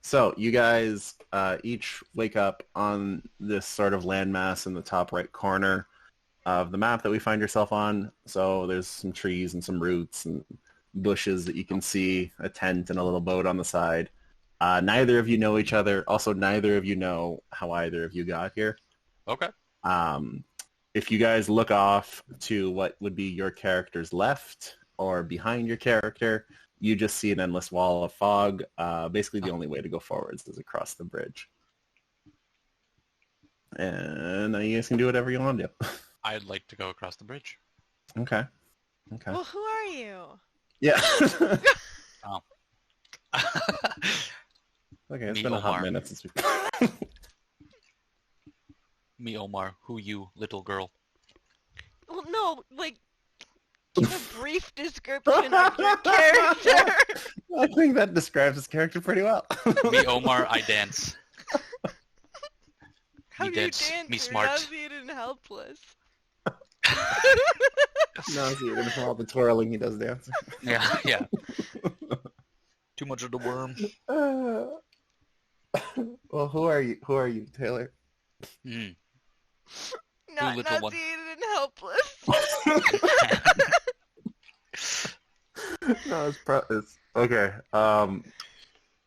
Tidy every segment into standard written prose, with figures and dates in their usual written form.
So you guys each wake up on this sort of landmass in the top right corner of the map that we find yourself on. So there's some trees and some roots and bushes that you can see, a tent and a little boat on the side. Neither of you know each other. Also, neither of you know how either of you got here. Okay. If you guys look off to what would be your character's left or behind your character, you just see an endless wall of fog. Basically, the only way to go forwards is across the bridge. And now you guys can do whatever you want to do. I'd like to go across the bridge. Okay. Well, who are you? Yeah. Oh. Okay, it's Me, been a hot Omar. minute since we... Me, Omar. Who you, little girl? Well, no, like, give a brief description of your character. I think that describes his character pretty well. Me, Omar. I dance. How Me do you dance, dance? me You're smart. nauseated and helpless. No, so you're gonna from all the twirling he does dancing. Yeah. Too much of the worm. Well, who are you? Who are you, Taylor? Mm. Not little one. nauseated and helpless. No, it's okay.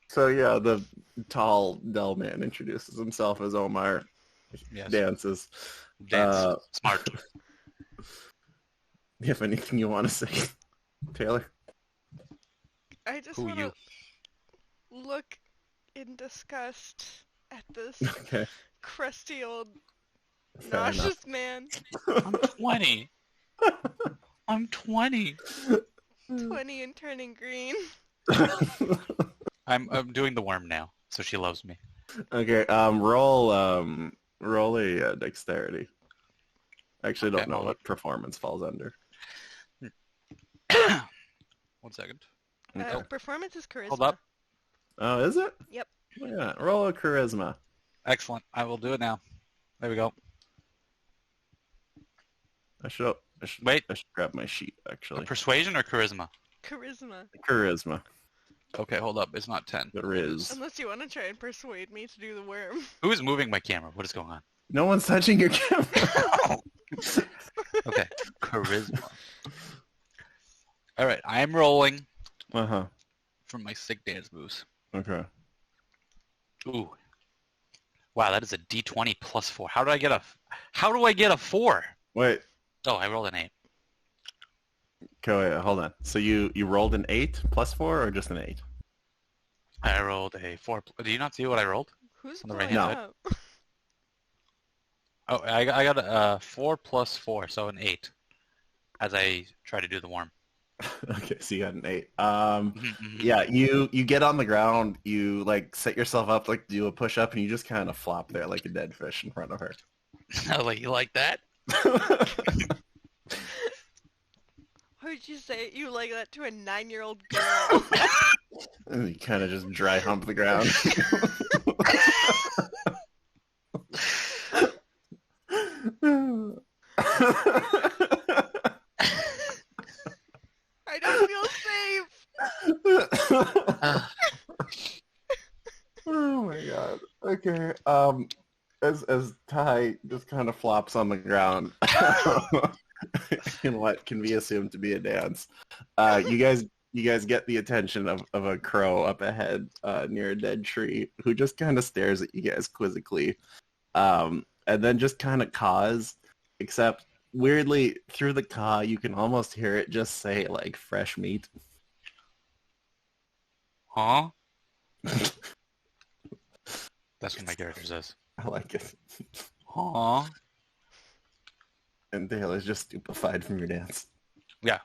So yeah, the tall, dull man introduces himself as Omar. Yes. Dances. Dance. Smart. Do you have anything you want to say, Taylor? I just Who want you? to look in disgust at this Okay. crusty old Fair enough. nauseous man. I'm 20. I'm 20. 20 and turning green. I'm doing the worm now, so she loves me. Okay. Roll a dexterity. Actually, I don't Okay, know I'll- what performance falls under. 1 second. Okay. Performance is charisma. Hold up. Oh, is it? Yep. Yeah. Roll a charisma. Excellent. I will do it now. There we go. I should Wait. I should grab my sheet actually. Persuasion or charisma? Charisma. Charisma. Okay, hold up. It's not 10. The Riz. Unless you want to try and persuade me to do the worm. Who is moving my camera? What is going on? No one's touching your camera. Okay. Charisma. All right. I am rolling Uh-huh. from my sick dance moves. Okay. Ooh. Wow, that is a D20 plus 4. How do I get a 4? Wait. Oh, I rolled an 8. Okay, wait, hold on. So you rolled an 8 plus 4 or just an 8? I rolled a 4. Do you not see what I rolled? Who's On the blowing right-hand side? up? Oh, I got a 4 plus 4, so an 8. As I try to do the worm. Okay, so you got an 8. Mhm. Yeah, you get on the ground, you like set yourself up like do a push up and you just kind of flop there like a dead fish in front of her. I was like, you like that? Why would you say you like that to a 9-year-old girl? And you kind of just dry hump the ground. I don't feel safe. Oh my god. Okay. As Ty just kind of flops on the ground in what can be assumed to be a dance, you guys get the attention of a crow up ahead near a dead tree who just kind of stares at you guys quizzically, and then just kind of caws, except weirdly through the caw you can almost hear it just say like fresh meat. Huh? That's what my character says. I like it. Huh? And Taylor's just stupefied from your dance. Yeah.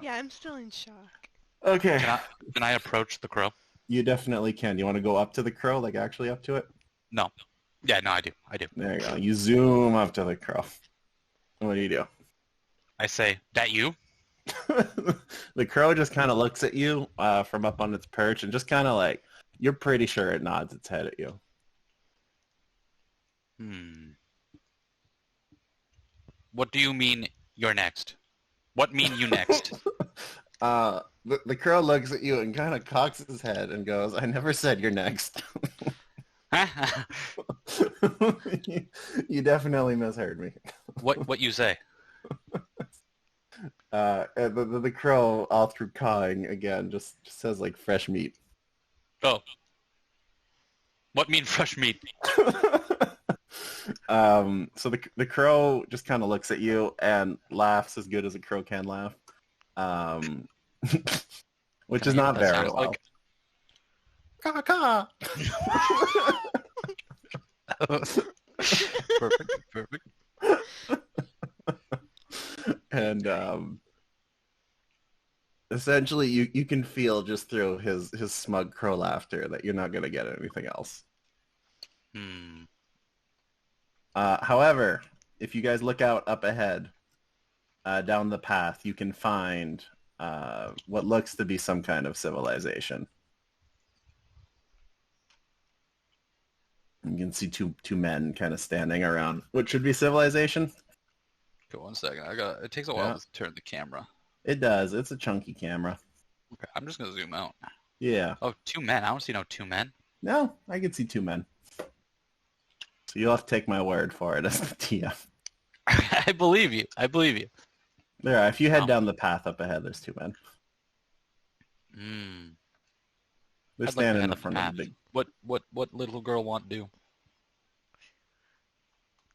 Yeah, I'm still in shock. Okay. Can I approach the crow? You definitely can. You want to go up to the crow, like actually up to it? No. Yeah, no, I do. There you go. You zoom up to the crow. What do you do? I say, that you? The crow just kind of looks at you from up on its perch and just kind of like, you're pretty sure it nods its head at you. What do you mean you're next? What mean you next? The crow looks at you and kind of cocks his head and goes, "I never said you're next." You definitely misheard me. What you say? The crow, all through cawing again, just says like fresh meat. Oh. What mean fresh meat? So the crow just kind of looks at you and laughs as good as a crow can laugh, which Can is I hear not what that very sounds well. like? Caw, caw. Perfect. And essentially, you can feel just through his smug crow laughter that you're not going to get anything else. However, if you guys look out up ahead, down the path, you can find what looks to be some kind of civilization. You can see two men kind of standing around what should be civilization. Okay, 1 second. It takes a while Yeah. to turn the camera. It does. It's a chunky camera. Okay, I'm just gonna zoom out. Yeah. Oh, 2 men. I don't see no 2 men. No, I can see 2 men. So you'll have to take my word for it as the TM. I believe you. There are. If you head Oh. down the path up ahead, there's 2 men. They're I'd like to standing head in up the front path. of the big... What little girl want to do?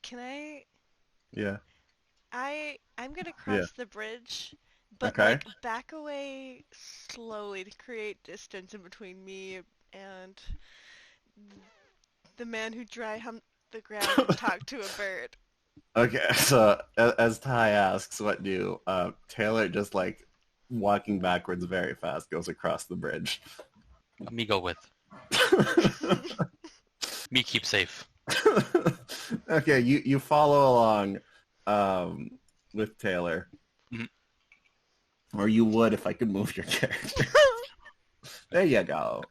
Can I? Yeah. I'm gonna cross the bridge, but Okay. like back away slowly to create distance in between me and the man who dry humped the ground and talked to a bird. Okay, so as Ty asks, what do Taylor just like walking backwards very fast goes across the bridge. Me go with. Me keep safe. Okay, you follow along with Taylor. Mhm. Or you would if I could move your character. There you go.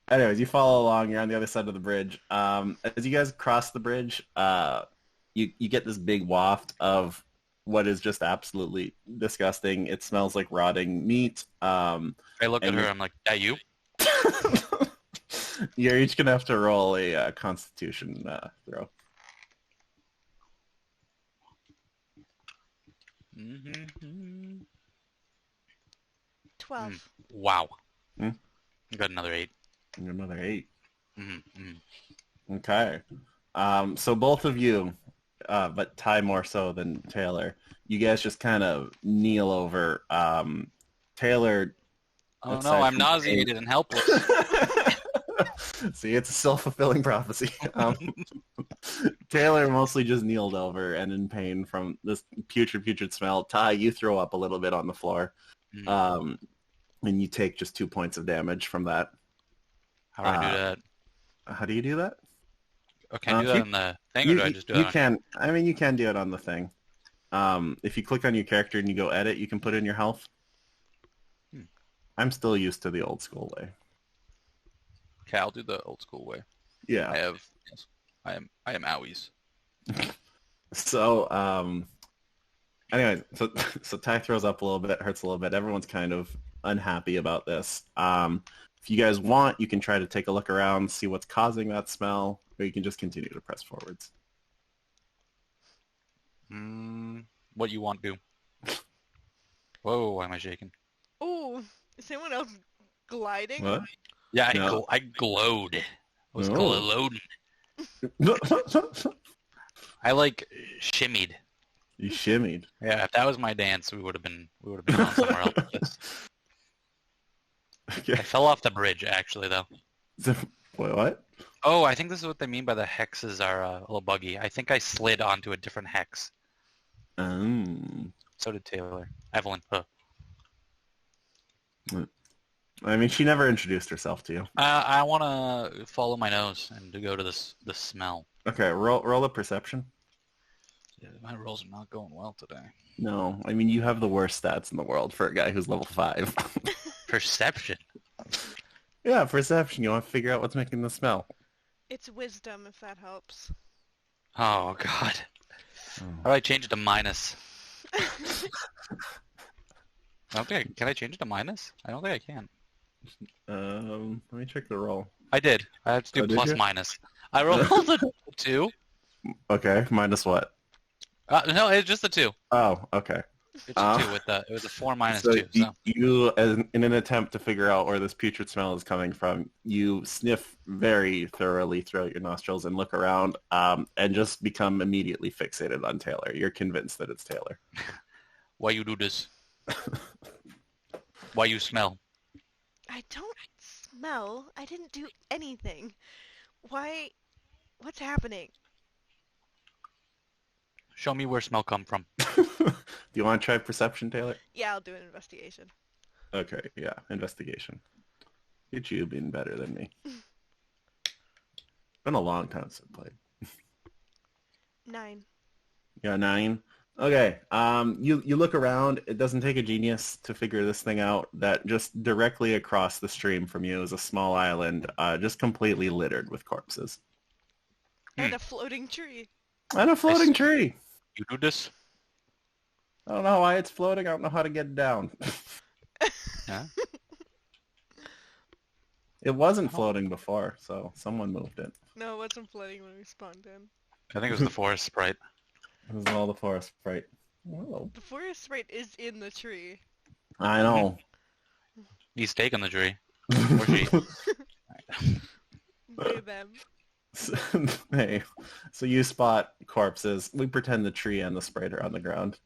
Anyways, you follow along. You're on the other side of the bridge. As you guys cross the bridge, you get this big waft of what is just absolutely disgusting. It smells like rotting meat. I look at her. I'm like, "That you?" You're each gonna have to roll a Constitution throw. Mm-hmm. 12. Wow. Hmm? You got another 8. Another 8. Mm-hmm. Okay. So both of you, but Ty more so than Taylor, you guys just kind of kneel over. Taylor... Oh no, aside I'm from nauseated and helpless. See, it's a self-fulfilling prophecy. Taylor mostly just kneeled over and in pain from this putrid smell. Ty, you throw up a little bit on the floor. And you take just 2 points of damage from that. How do I do that? How do you do that? Oh, can I do that on the thing, or do I just do it? You can. I mean, you can do it on the thing. If you click on your character and you go edit, you can put in your health. I'm still used to the old school way. Okay, I'll do the old school way. Yeah. I am owies. So, anyway, so Ty throws up a little bit, hurts a little bit. Everyone's kind of unhappy about this. If you guys want, you can try to take a look around, see what's causing that smell, or you can just continue to press forwards. What you want to do? Whoa, why am I shaking? Ooh, is anyone else gliding? What? Yeah, No. I glowed. I was Oh. glowing. I like shimmied. You shimmied. Yeah, if that was my dance, we would have been on somewhere else. with this. Okay. I fell off the bridge, actually, though. So, what? Oh, I think this is what they mean by the hexes are a little buggy. I think I slid onto a different hex. So did Taylor. Evelyn. I mean, she never introduced herself to you. I want to follow my nose and to go to the smell. Okay, roll a perception. Yeah, my rolls are not going well today. No, I mean, you have the worst stats in the world for a guy who's level 5. Perception. Yeah, perception. You want to figure out what's making the smell. It's wisdom, if that helps. Oh, God. How do I change it to minus? I don't think can I change it to minus? I don't think I can. Let me check the roll. I did. I have to do Oh, did plus you? minus. I rolled a 2. Okay, minus what? No, it's just a 2. Oh, okay. It's a 2 with the. It was a 4 minus So 2. So you, in an attempt to figure out where this putrid smell is coming from, you sniff very thoroughly throughout your nostrils and look around, and just become immediately fixated on Taylor. You're convinced that it's Taylor. why you do this? Why you smell? I don't smell. I didn't do anything. Why? What's happening? Show me where smell come from. Do you want to try perception, Taylor? Yeah, I'll do an investigation. Okay, yeah, investigation. Get you being better than me. Been a long time since I played. 9. You got 9? Okay, you look around. It doesn't take a genius to figure this thing out, that just directly across the stream from you is a small island, just completely littered with corpses. And a floating tree. And a floating tree! You do this? I don't know why it's floating. I don't know how to get it down. Yeah. It wasn't floating before, so someone moved it. No, it wasn't floating when we spawned in. I think it was the forest sprite. It was all the forest sprite. Whoa. The forest sprite is in the tree. I know. He's taking the tree. Or she. They, them. Hey, so you spot corpses. We pretend the tree and the sprite are on the ground.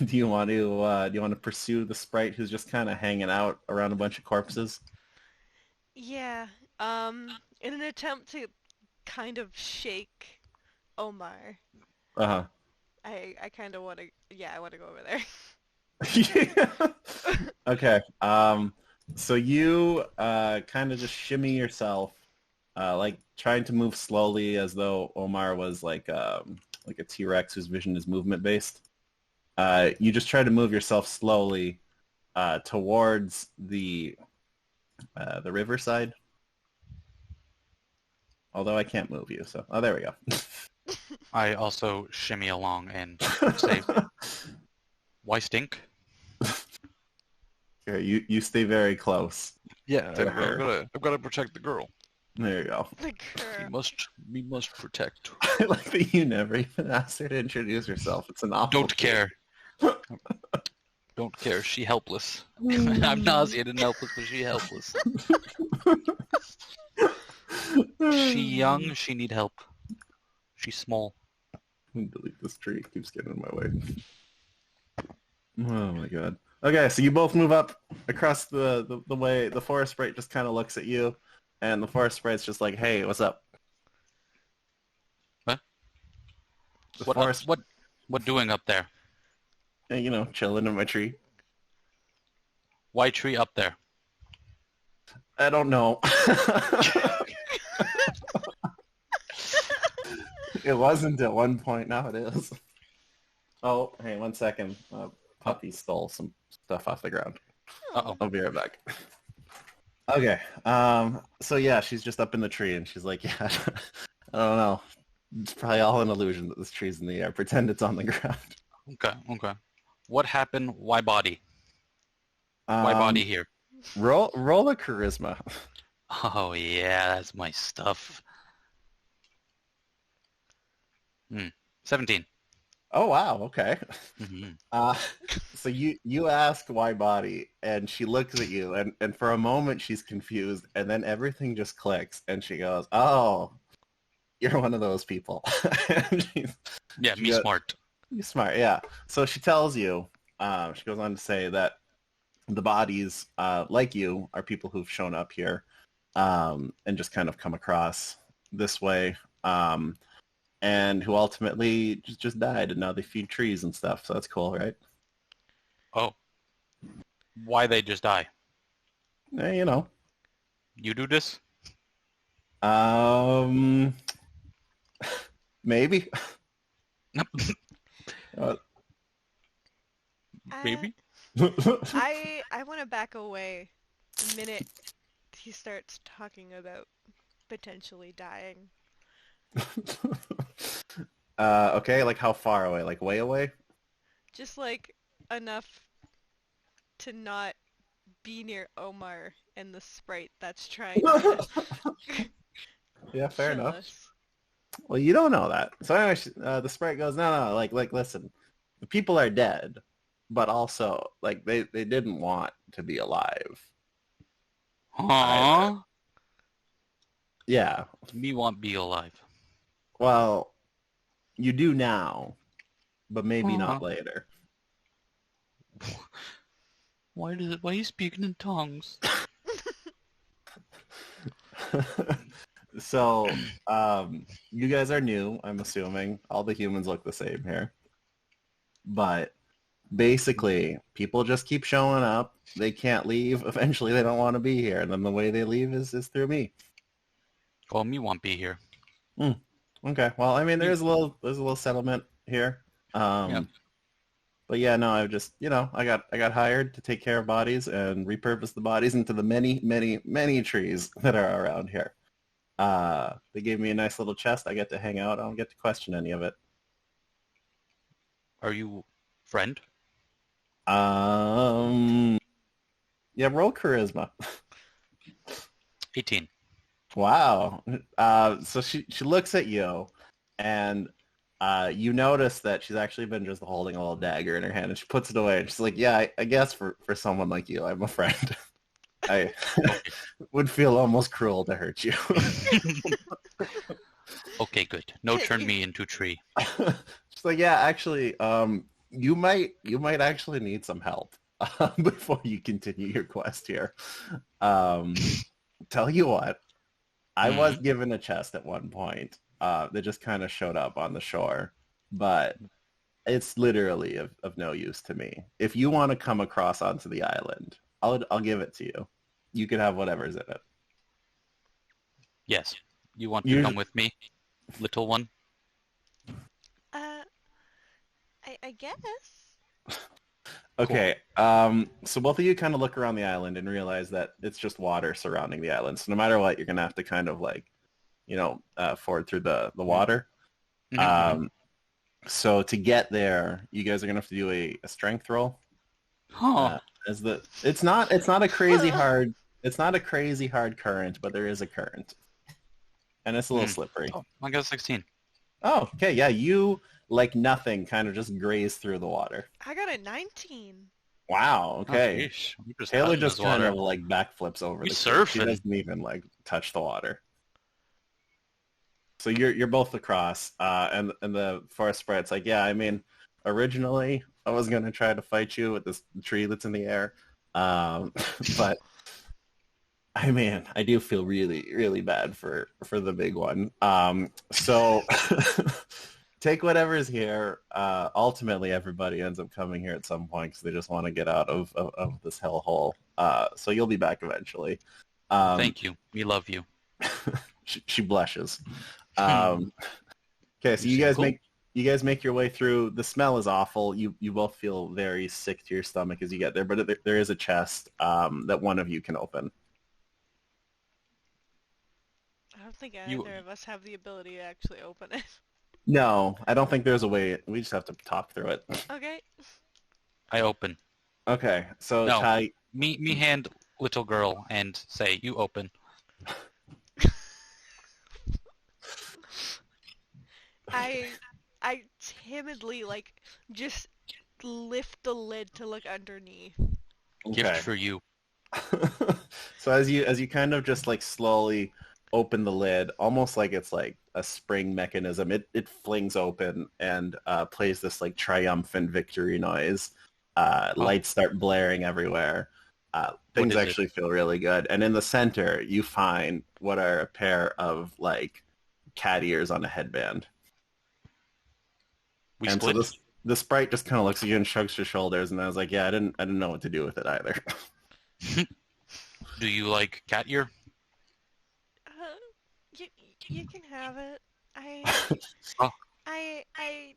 Do you want to pursue the sprite who's just kind of hanging out around a bunch of corpses? Yeah. In an attempt to kind of shake Omar, Uh-huh. I kind of want to. Yeah, I want to go over there. Yeah. Okay. So you kind of just shimmy yourself, like trying to move slowly as though Omar was like a T-Rex whose vision is movement based. You just try to move yourself slowly towards the riverside. Although I can't move you, so there we go. I also shimmy along and say, "Why stink?" Here, you stay very close. Yeah, To her. I've got to protect the girl. There you go. The girl. We must protect. I like that you never even asked her to introduce herself. It's an awful. Don't care. Don't care. She helpless. I'm nauseated and helpless, but she helpless. She young. She need help. She's small. Delete this tree. It keeps getting in my way. Oh my god. Okay, so you both move up across the way. The forest sprite just kind of looks at you, and the forest sprite's just like, "Hey, what's up?" What? The What? forest, What doing up there? you know, chilling in my tree. Why tree up there? I don't know. It wasn't at one point. Now it is. Oh, hey, 1 second. Puppy stole some stuff off the ground. Uh-oh. I'll be right back. Okay. So yeah, she's just up in the tree, and she's like, "Yeah, I don't know. It's probably all an illusion that this tree's in the air. Pretend it's on the ground." Okay. What happened? Why body? Why body here? Roll a charisma. Oh yeah, that's my stuff. 17. Oh wow. Okay. Mm-hmm. So you ask why body, and she looks at you, and for a moment she's confused, and then everything just clicks, and she goes, "Oh, you're one of those people." Yeah, me smart. You're smart, yeah. So she tells you, she goes on to say that the bodies, like you, are people who've shown up here and just kind of come across this way, and who ultimately just died, and now they feed trees and stuff. So that's cool, right? Oh. Why they just die? You know. You do this? Maybe. Maybe? I want to back away the minute he starts talking about potentially dying. Okay, like how far away? Like way away? Just like enough to not be near Omar and the sprite that's trying to Yeah, fair kill enough. us. Well, you don't know that. So anyway, the sprite goes, no, like, listen, the people are dead, but also, like, they didn't want to be alive either. Huh? Yeah. Me want be alive. Well, you do now, but maybe Huh? not later. Why are you speaking in tongues? So, you guys are new, I'm assuming. All the humans look the same here. But basically, people just keep showing up. They can't leave. Eventually, they don't want to be here. And then the way they leave is through me. Oh, me want be here. Okay. Well, I mean, there's a little settlement here. Yeah. But yeah, no, I've just, I got hired to take care of bodies and repurpose the bodies into the many, many, many trees that are around here. They gave me a nice little chest. I get to hang out. I don't get to question any of it. Are you friend? Yeah, roll charisma. 18. Wow. So she looks at you, and you notice that she's actually been just holding a little dagger in her hand, and she puts it away, and she's like, yeah, I guess for someone like you, I'm a friend. I would feel almost cruel to hurt you. Okay, good. No turn me into tree. She's like, yeah, actually, you might actually need some help before you continue your quest here. Tell you what, I was given a chest at one point that just kind of showed up on the shore, but it's literally of no use to me. If you want to come across onto the island, I'll give it to you. You can have whatever's in it. Yes. You want to come with me, little one? I guess. Okay, so both of you kind of look around the island and realize that it's just water surrounding the island. So no matter what, you're going to have to kind of like, ford through the water. So to get there, you guys are going to have to do a strength roll. Huh. It's not a crazy hard current, but there is a current. And it's a little slippery. Oh, I got a 16. Oh, okay, yeah, you, like nothing, kind of just graze through the water. I got a 19. Wow, okay. Oh, Taylor just kind of like backflips over the cliff. She doesn't even like touch the water. So you're both across, and the forest sprite's like, yeah, I mean, originally I was gonna try to fight you with this tree that's in the air, but I mean, I do feel really, really bad for the big one. So take whatever's here. Ultimately, everybody ends up coming here at some point because they just want to get out of this hellhole. So you'll be back eventually. Thank you. We love you. She blushes. Okay, so you guys make your way through. The smell is awful. You both feel very sick to your stomach as you get there, but there is a chest that one of you can open. I don't think either of us have the ability to actually open it. No, I don't think there's a way. We just have to talk through it. Okay. I open. Okay, so No. Ty... Me hand little girl and say, you open. I timidly just lift the lid to look underneath. Okay. Gift for you. So as you kind of just like slowly open the lid, almost like it's like a spring mechanism, it flings open and plays this like triumphant victory noise. Lights start blaring everywhere. Things actually feel really good. And in the center, you find what are a pair of like cat ears on a headband. So the sprite just kind of looks at you and shrugs her shoulders, and I was like, yeah, I didn't know what to do with it either. Do you like cat ear? You can have it. I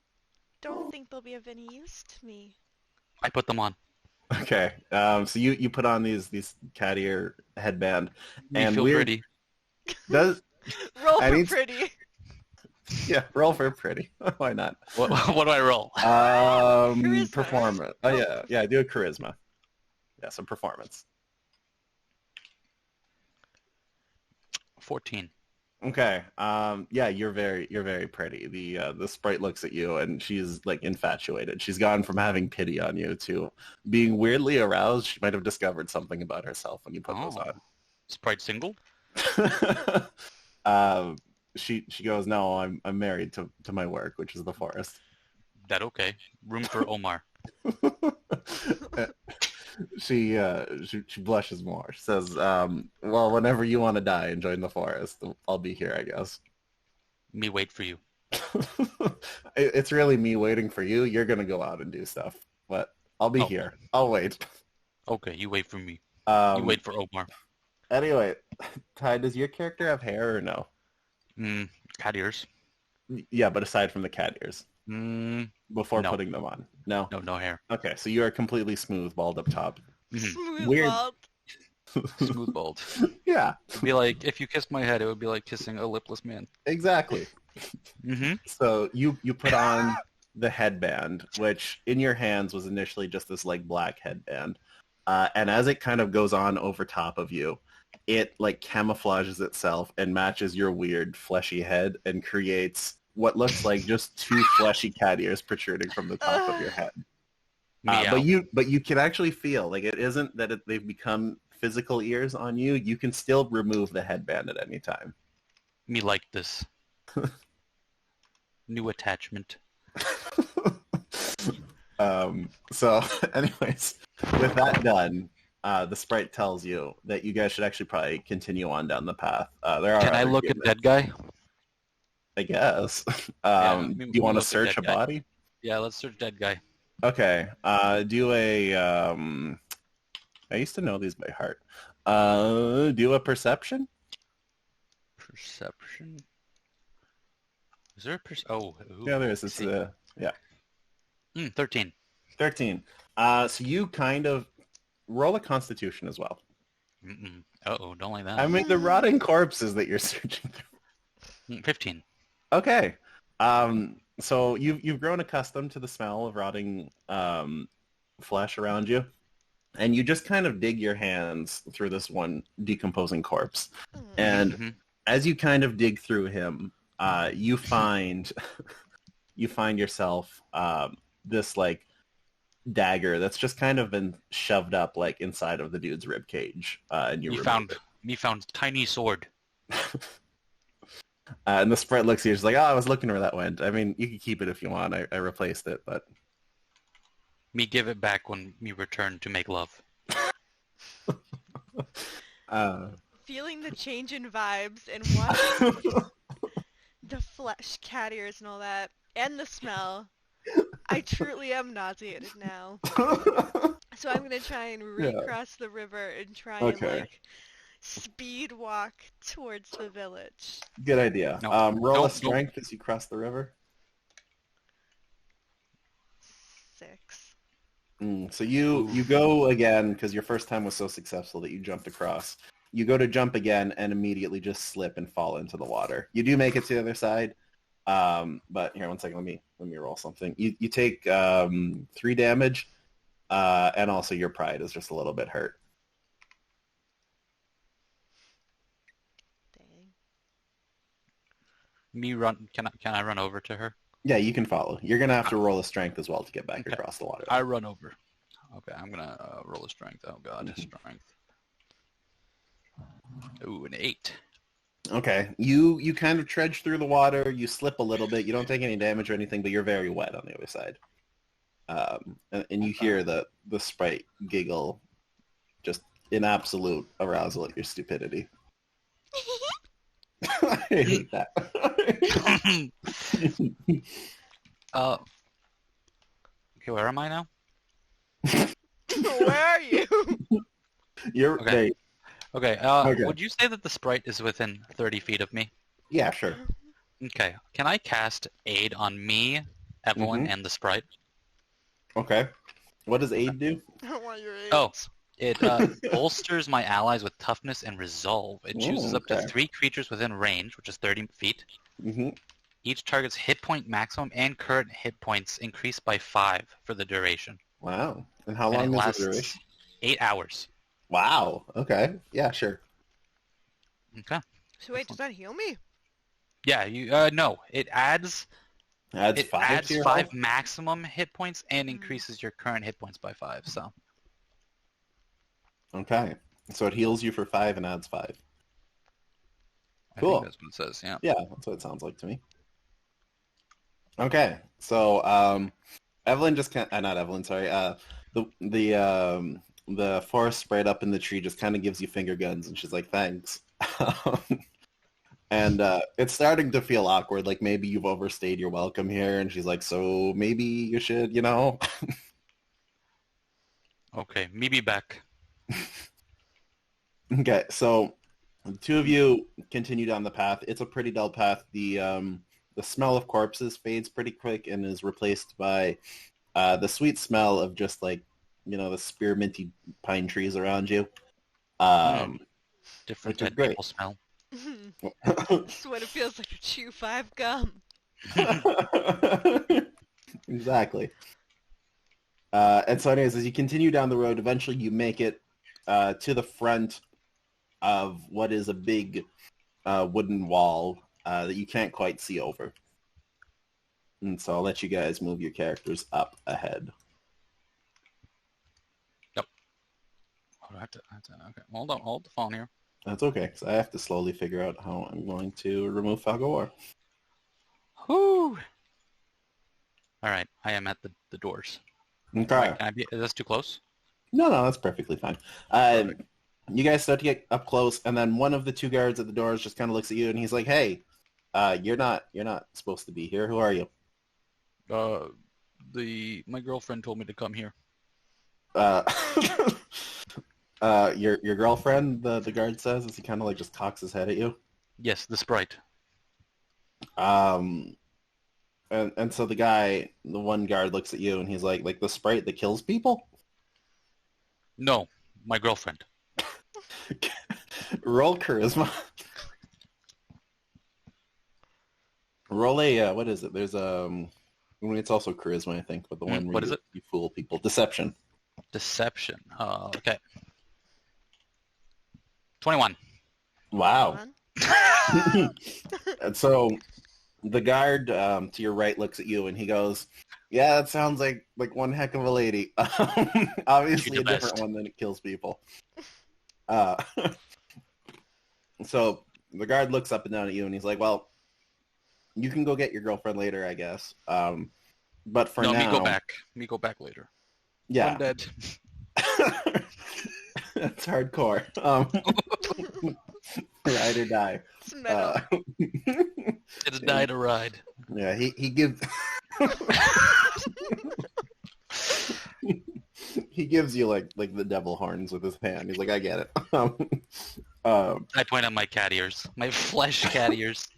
don't think they'll be of any use to me. I put them on. Okay. So you put on these cat ear headband, You feel pretty. Does Roll for pretty. Yeah, roll for pretty. Why not? What do I roll? Charisma, Performance. right? Oh yeah, yeah. Do a charisma. Yeah, some performance. 14. Okay. Yeah, you're very pretty. The sprite looks at you and she's like infatuated. She's gone from having pity on you to being weirdly aroused. She might have discovered something about herself when you put those Oh. on. Sprite single? um, she goes, no, I'm married to my work, which is the forest. That okay. Room for Omar. She blushes more. She says, well, whenever you want to die and join the forest, I'll be here, I guess. Me wait for you. It's really me waiting for you. You're gonna go out and do stuff, but I'll be here. I'll wait. Okay, you wait for me. You Um, wait for Omar. Anyway, Ty, does your character have hair or no? Cat ears. Yeah, but aside from the cat ears, before No. putting them on, no. No hair. Okay, so you are completely smooth, bald up top. Smooth Weird. bald. Smooth bald. Yeah, It'd be like, if you kissed my head, it would be like kissing a lipless man. exactly. Mm-hmm. So you put on the headband, which in your hands was initially just this like black headband, and as it kind of goes on over top of you, it like camouflages itself and matches your weird fleshy head and creates what looks like just two fleshy cat ears protruding from the top of your head. Meow. But you can actually feel like it isn't that they've become physical ears on you. You can still remove the headband at any time. Me like this. New attachment. So anyways, with that done, the sprite tells you that you guys should actually probably continue on down the path. There are Can I other look at humans, dead guy? I guess. Yeah, Do you want to look at search dead a guy. body? Yeah, let's search dead guy. Okay. Do a I used to know these by heart. Do a perception? Perception. Is there a ooh. Yeah, there is. It's yeah. 13. 13. So you kind of roll a constitution as well. Uh-oh, don't like that. I mean, the rotting corpses that you're searching through. 15. Okay. So you've grown accustomed to the smell of rotting flesh around you, and you just kind of dig your hands through this one decomposing corpse. And as you kind of dig through him, you find yourself this like dagger that's just kind of been shoved up like inside of the dude's rib cage, and you found tiny sword. And the sprite looks at you, she's like, "Oh, I was looking where that went. I mean, you can keep it if you want. I replaced it, but Me give it back when me return to make love." Feeling the change in vibes and watching the flesh, cat ears, and all that, and the smell, I truly am nauseated now. So I'm gonna try and recross the river and try and like speed walk towards the village. Good idea. No, Roll a strength as you cross the river. 6. So you go again because your first time was so successful that you jumped across. You go to jump again and immediately just slip and fall into the water. You do make it to the other side, but here, one second. Let me roll something. You take 3 damage, and also your pride is just a little bit hurt. Dang. Me run. Can I run over to her? Yeah, you can follow. You're gonna have to roll a strength as well to get back across the water. I run over. Okay, I'm gonna roll a strength. Oh god, strength. Ooh, an 8. Okay, you kind of trudge through the water. You slip a little bit. You don't take any damage or anything, but you're very wet on the other side. And you hear the sprite giggle, just in absolute arousal at your stupidity. I hate that. Okay, where am I now? Where are you? You're Okay. hey, Okay, Okay. Would you say that the sprite is within 30 feet of me? yeah, sure. Okay, can I cast aid on me, Evelyn, and the sprite? Okay. What does aid do? I don't want your age. Oh, it bolsters my allies with toughness and resolve. It chooses up to okay. 3 creatures within range, which is 30 feet. Mm-hmm. Each target's hit point maximum and current hit points increase by 5 for the duration. Wow. And how And long it is lasts the duration? 8 hours. Wow. Okay. Yeah, sure. Okay. So wait, does that heal me? Yeah, you no. It adds Adds 5 to your 5 health? maximum hit points and increases your current hit points by 5. So Okay. So it heals you for 5 and adds 5. I Cool. think that's what it says. Yeah. Yeah, that's what it sounds like to me. Okay. So Evelyn just can't. Not Evelyn. Sorry. The forest sprite up in the tree just kind of gives you finger guns, and she's like, "Thanks." And it's starting to feel awkward. Like maybe you've overstayed your welcome here, and she's like, "So maybe you should, you know." Okay, me be back. Okay. So the two of you continue down the path. It's a pretty dull path. The smell of corpses fades pretty quick and is replaced by the sweet smell of just like, you know, the spearminty pine trees around you. Different Which is dead great. people smell. This is what it feels like to chew 5 gum. Exactly. And so anyways, as you continue down the road, eventually you make it to the front of what is a big wooden wall that you can't quite see over. And so I'll let you guys move your characters up ahead. Oh, I have to, okay, hold the phone here. That's okay, because I have to slowly figure out how I'm going to remove Fog of War. Whoo! All right, I am at the doors. Okay. Right, is this too close? No, that's perfectly fine. Perfect. You guys start to get up close, and then one of the two guards at the doors just kind of looks at you, and he's like, "Hey, you're not supposed to be here. Who are you?" My girlfriend told me to come here. Your girlfriend? The guard says as he kind of like just cocks his head at you. Yes, the sprite. And so the one guard looks at you, and he's like the sprite that kills people. No, my girlfriend. Roll charisma. Roll a what is it? There's it's also charisma, I think, but the one where what is it? You fool people. Deception. Deception. Okay. 21. Wow. And so the guard to your right looks at you and he goes, "Yeah, that sounds like one heck of a lady." Obviously a different one than it kills people. So the guard looks up and down at you and he's like, "Well, you can go get your girlfriend later, I guess. But for now..." Me go back later. Yeah. I'm dead. That's hardcore. Ride or die. It's metal. It's die to ride. Yeah, he gives he gives you like the devil horns with his hand. He's like, "I get it." I point at my cat ears, my flesh cat ears.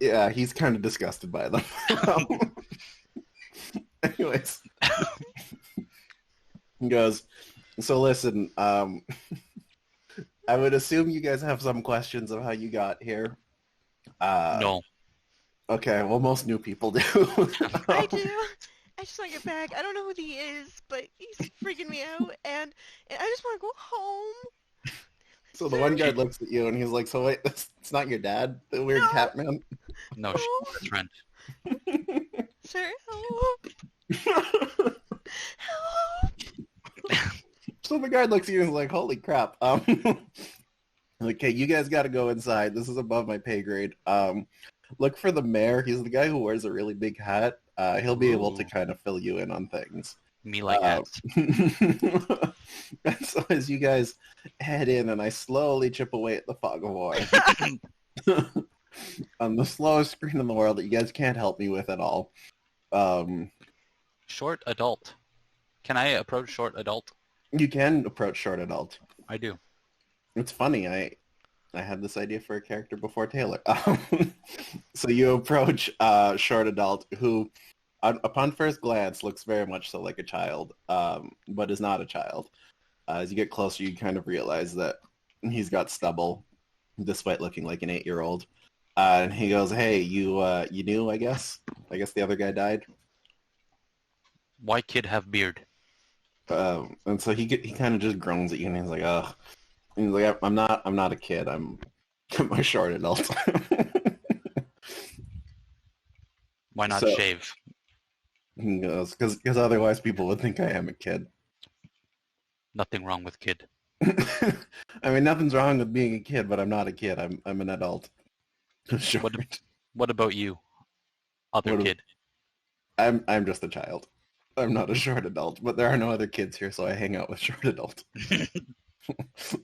Yeah, he's kind of disgusted by them. Anyways, he goes, "So listen, I would assume you guys have some questions of how you got here." No. Okay, well, most new people do. I do. I just want to get back. I don't know who he is, but he's freaking me out, and I just want to go home. So the one guy looks at you and he's like, "So wait, it's not your dad, the weird cat man?" No, she's his friend. Sir, help. Help. So the guard looks at you and is like, "Holy crap." Okay, you guys got to go inside. This is above my pay grade. Look for the mayor. He's the guy who wears a really big hat. He'll be able to kind of fill you in on things. Me like hats. And so as you guys head in, and I slowly chip away at the fog of war on the slowest screen in the world that you guys can't help me with at all. Short adult. Can I approach short adult? You can approach short adult. I do. It's funny. I had this idea for a character before Taylor. So you approach short adult, who, upon first glance, looks very much so like a child, but is not a child. As you get closer, you kind of realize that he's got stubble, despite looking like an 8-year-old. And he goes, "Hey, you knew? I guess the other guy died." Why kid have beard? And so he kind of just groans at you, and he's like, "Ugh." And he's like, I'm not a kid. I'm a short adult." Why not So shave? he goes, "Because otherwise people would think I am a kid." Nothing wrong with kid. I mean, nothing's wrong with being a kid, but I'm not a kid. I'm an adult. Sure. What about you, other kid? I'm just a child. I'm not a short adult, but there are no other kids here, so I hang out with short adult.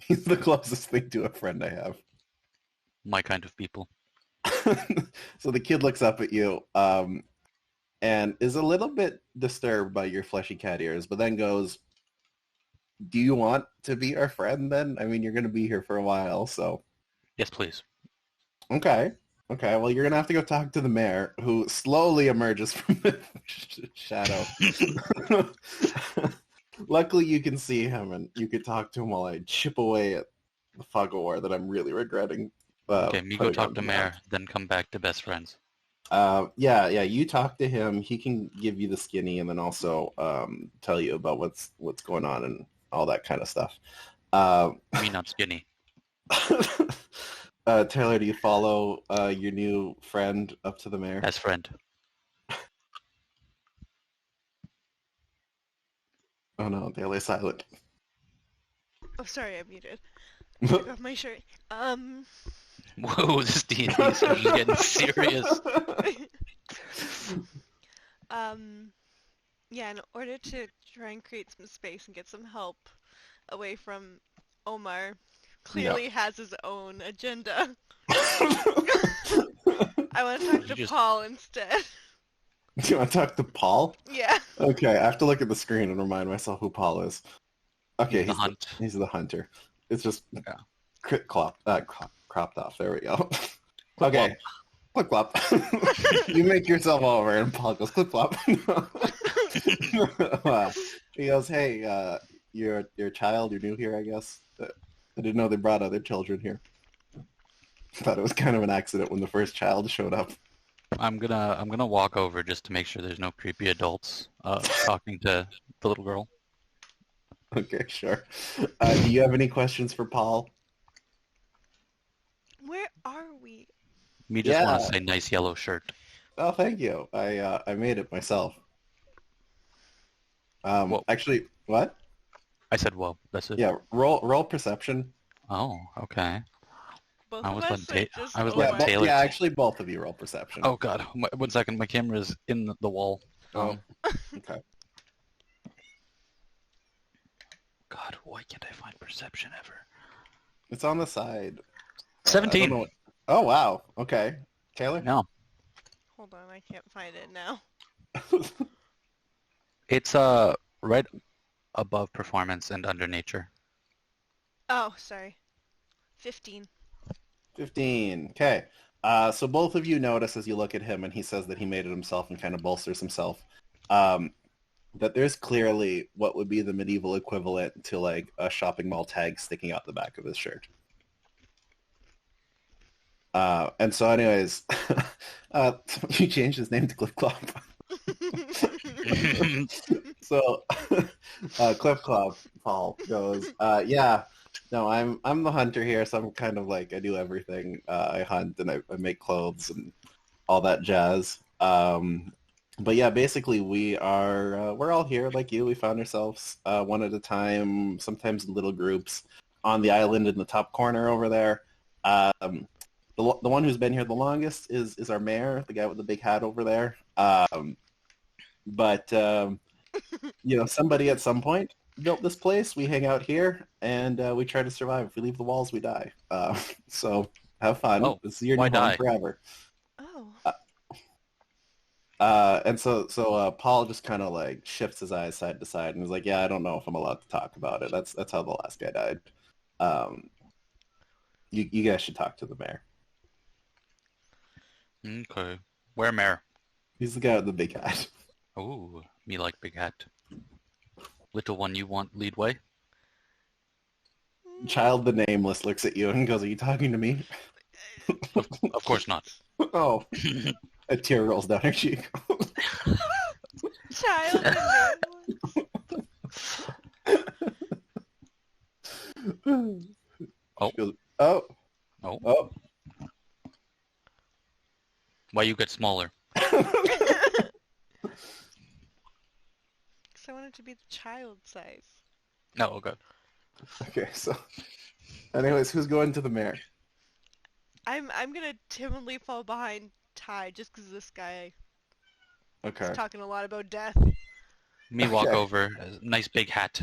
He's the closest thing to a friend I have. My kind of people. So the kid looks up at you and is a little bit disturbed by your fleshy cat ears, but then goes, "Do you want to be our friend then? I mean, you're going to be here for a while, so..." Yes, please. Okay. Well, you're going to have to go talk to the mayor, who slowly emerges from the shadow. Luckily, you can see him, and you can talk to him while I chip away at the fog of war that I'm really regretting. Okay, me go putting talk on to the mayor, map. then come back to best friends. Yeah, you talk to him. He can give you the skinny and then also tell you about what's going on and all that kind of stuff. Me not skinny. Taylor, do you follow your new friend up to the mayor? Best friend. Oh no, Taylor's silent. Oh, sorry, I muted. Took off my shirt. Whoa, this D&D is getting serious. Yeah, in order to try and create some space and get some help away from Omar, clearly has his own agenda. I want to talk to Paul instead. Do you want to talk to Paul? Yeah. Okay, I have to look at the screen and remind myself who Paul is. Okay, he's the hunter. It's just cropped off. There we go. Okay. Clip clop. You make yourself over, and Paul goes clip clop. He goes, "Hey, you're a child. You're new here, I guess. I didn't know they brought other children here. Thought it was kind of an accident when the first child showed up." I'm gonna walk over just to make sure there's no creepy adults talking to the little girl. Okay, sure. Do you have any questions for Paul? Where are we? Me just want to say nice yellow shirt. Oh, thank you. I made it myself. Actually, what? I said, "Whoa." That's it. Yeah, roll perception. Oh, okay. Both I of was us letting or just letting Omar? Taylor. Yeah, actually, both of you roll perception. Oh God, 1 second. My camera's in the wall. Oh, okay. God, why can't I find perception ever? It's on the side. 17. Oh, wow. Okay. Taylor? No. Hold on, I can't find it now. It's right above performance and under nature. Oh, sorry. 15. 15. Okay. So both of you notice as you look at him and he says that he made it himself and kind of bolsters himself, that there's clearly what would be the medieval equivalent to like a shopping mall tag sticking out the back of his shirt. And so anyways, he changed his name to Clip Clop. So Clip Clop, Paul, goes, "Yeah, no, I'm the hunter here, so I'm kind of like, I do everything. I hunt and I make clothes and all that jazz. But yeah, basically we're all here like you. We found ourselves one at a time, sometimes in little groups, on the island in the top corner over there. The one who's been here the longest is our mayor, the guy with the big hat over there. But somebody at some point built this place. We hang out here, and we try to survive. If we leave the walls, we die. So have fun. Oh, this is your why new home die? forever." Oh. And so Paul just kind of like shifts his eyes side to side and is like, "Yeah, I don't know if I'm allowed to talk about it. That's how the last guy died. You guys should talk to the mayor. Okay. Where mayor? He's the guy with the big hat." Ooh, me like big hat. Little one, you want lead way? Child the Nameless looks at you and goes, "Are you talking to me?" Of course not. Oh, a tear rolls down her cheek. Child and Oh. She goes, oh, Oh. oh. Why you get smaller? Because I want it to be the child size. No, okay. Okay, so anyways, who's going to the mayor? I'm gonna timidly fall behind Ty just because this guy Okay. is talking a lot about death. Me walk Okay. over. Nice big hat.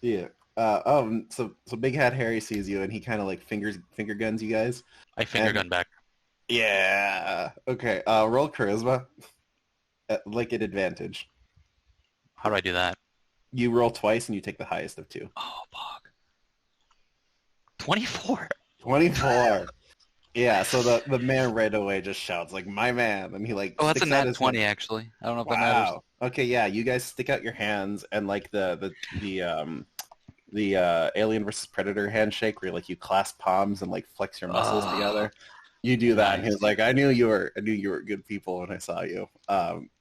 Yeah. So Big Hat Harry sees you and he kind of like finger guns you guys. I finger And- gun back. Yeah. Okay. Roll charisma. Like at advantage. How do I do that? You roll twice and you take the highest of 2. Oh, fuck. 24. 24. Yeah. So the man right away just shouts like, "My man!" And he like. Oh, that's a sticks out nat his 20, hand. actually. I don't know if that matters. Wow. Okay. Yeah. You guys stick out your hands and like the Alien versus Predator handshake, where like you clasp palms and like flex your muscles together. You do that, and he was Nice. like, "I knew you were good people when I saw you."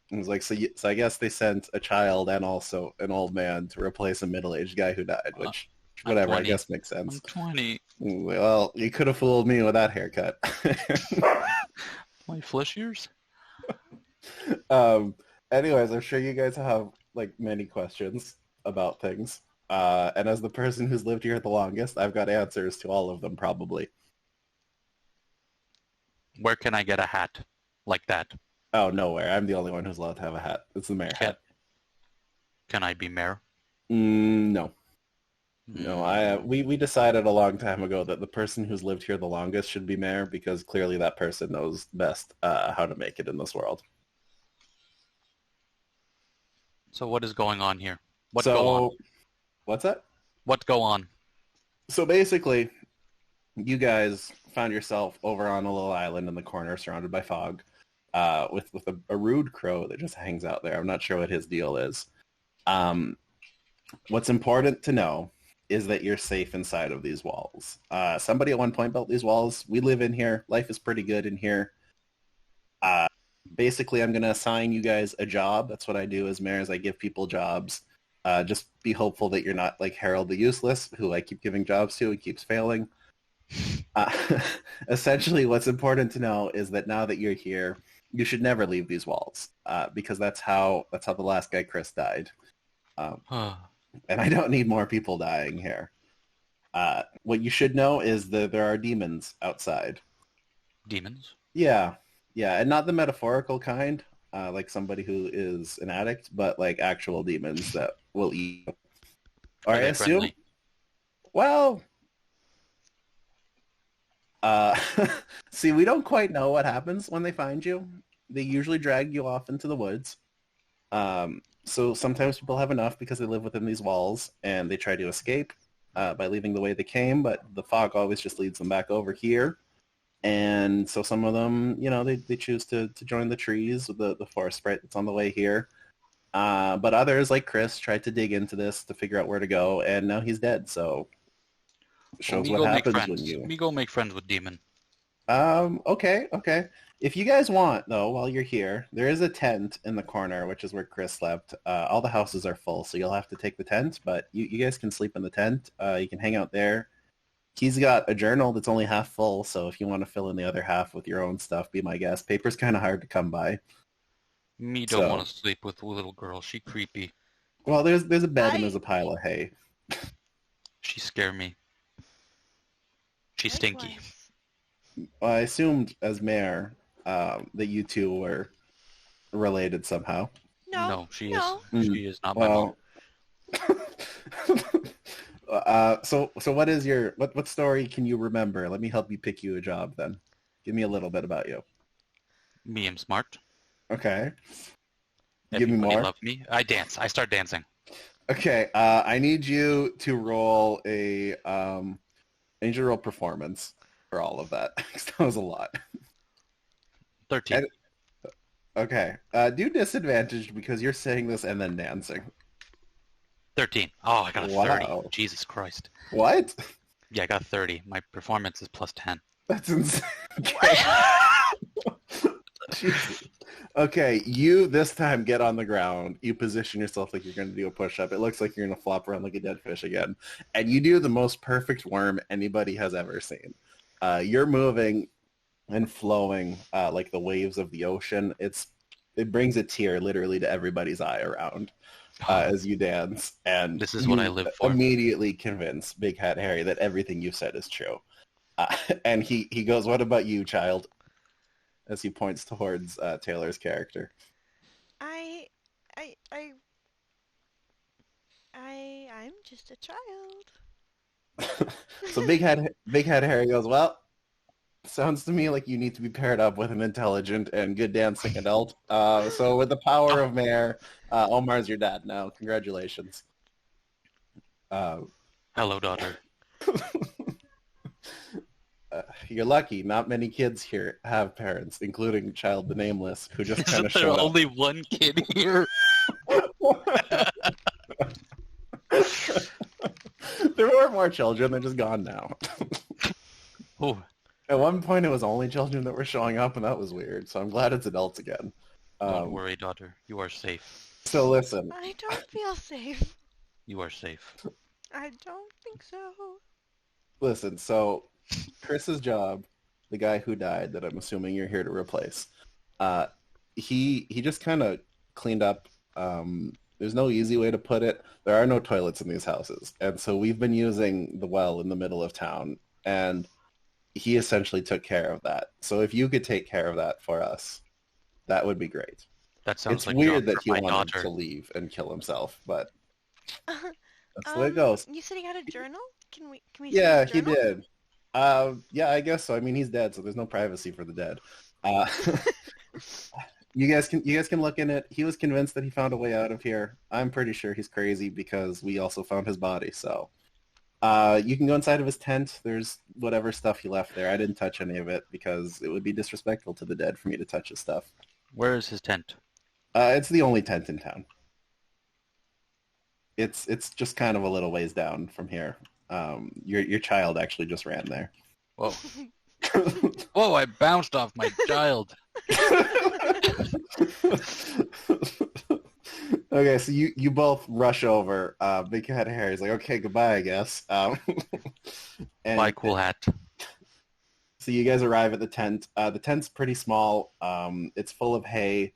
He was like, "So I guess they sent a child and also an old man to replace a middle-aged guy who died," which I'm whatever, I 20. guess makes I'm sense. 20. Well, you could have fooled me with that haircut. My flesh ears? Anyways, I'm sure you guys have like many questions about things. And as the person who's lived here the longest, I've got answers to all of them probably. Where can I get a hat like that? Oh, nowhere. I'm the only one who's allowed to have a hat. It's the mayor hat. Can I be mayor? No. No, we decided a long time ago that the person who's lived here the longest should be mayor because clearly that person knows best how to make it in this world. So what is going on here? What so, go on? What's that? What go on? So basically, you guys found yourself over on a little island in the corner surrounded by fog with a rude crow that just hangs out there. I'm not sure what his deal is. What's important to know is that you're safe inside of these walls. Somebody at one point built these walls. We live in here. Life is pretty good in here. Basically, I'm going to assign you guys a job. That's what I do as mayor, is I give people jobs. Just be hopeful that you're not like Harold the Useless, who I keep giving jobs to and keeps failing. Essentially, what's important to know is that now that you're here, you should never leave these walls because that's how the last guy, Chris, died. And I don't need more people dying here. What you should know is that there are demons outside. Demons? Yeah, and not the metaphorical kind, like somebody who is an addict, but like actual demons that will eat you. Or Are I they assume. friendly? Well, see, we don't quite know what happens when they find you. They usually drag you off into the woods. So sometimes people have enough because they live within these walls and they try to escape by leaving the way they came, but the fog always just leads them back over here. And so some of them, they choose to join the trees with the forest sprite that's on the way here. But others, like Chris, tried to dig into this to figure out where to go, and now he's dead. So shows me what go make happens friends. when you. Me go make friends with demon. Okay. If you guys want, though, while you're here, there is a tent in the corner, which is where Chris slept. All the houses are full, so you'll have to take the tent, but you guys can sleep in the tent. You can hang out there. He's got a journal that's only half full, so if you want to fill in the other half with your own stuff, be my guest. Paper's kind of hard to come by. Me don't want to sleep with a little girl. She creepy. Well, there's a bed and there's a pile of hay. She scare me. She's stinky. Likewise. Well, I assumed as mayor that you two were related somehow. No, she no. is. She is not my mom. So what is what story can you remember? Let me help you pick you a job then. Give me a little bit about you. Me am smart. Okay. Give me Everybody more. love me. I dance. I start dancing. Okay. I need you to roll performance for all of that. That was a lot. 13. Okay. Do disadvantaged because you're saying this and then dancing. 13. Oh, I got a Wow. 30. Jesus Christ. What? Yeah, I got a 30. My performance is plus 10. That's insane. Jesus. Okay, you this time get on the ground. You position yourself like you're going to do a push-up. It looks like you're going to flop around like a dead fish again. And you do the most perfect worm anybody has ever seen. You're moving and flowing like the waves of the ocean. It brings a tear literally to everybody's eye around as you dance. And This is what I live for. Immediately convince Big Hat Harry that everything you said is true. And he goes, "What about you, child?" As he points towards Taylor's character. I'm just a child. So Big Head Harry goes, "Well, sounds to me like you need to be paired up with an intelligent and good dancing adult. So with the power of Mayor, Omar's your dad now. Congratulations." Hello, daughter. You're lucky. Not many kids here have parents, including Child the Nameless, who just kind of Isn't there showed up. only one kid here? There were more children. They're just gone now. Oh, At one point, it was only children that were showing up, and that was weird. So I'm glad it's adults again. don't worry, daughter. You are safe. So listen. I don't feel safe. You are safe. I don't think so. Listen, so Chris's job, the guy who died that I'm assuming you're here to replace, he just kind of cleaned up. There's no easy way to put it. There are no toilets in these houses. And so we've been using the well in the middle of town, and he essentially took care of that. So if you could take care of that for us, that would be great. That sounds It's like weird job that for he my wanted daughter. to leave and kill himself, but that's the way it goes. You said he had a journal? Can we Yeah, see his he journal? did. Yeah, I guess so. I mean, he's dead, so there's no privacy for the dead. Uh, you guys can look in it. He was convinced that he found a way out of here. I'm pretty sure he's crazy because we also found his body. So you can go inside of his tent. There's whatever stuff he left there. I didn't touch any of it because it would be disrespectful to the dead for me to touch his stuff. Where is his tent? It's the only tent in town. It's just kind of a little ways down from here. Your child actually just ran there. Whoa. Whoa, I bounced off my child. Okay, so you both rush over. Big Head Harry's like, okay, goodbye, I guess. And My cool hat. so you guys arrive at the tent. The tent's pretty small. It's full of hay,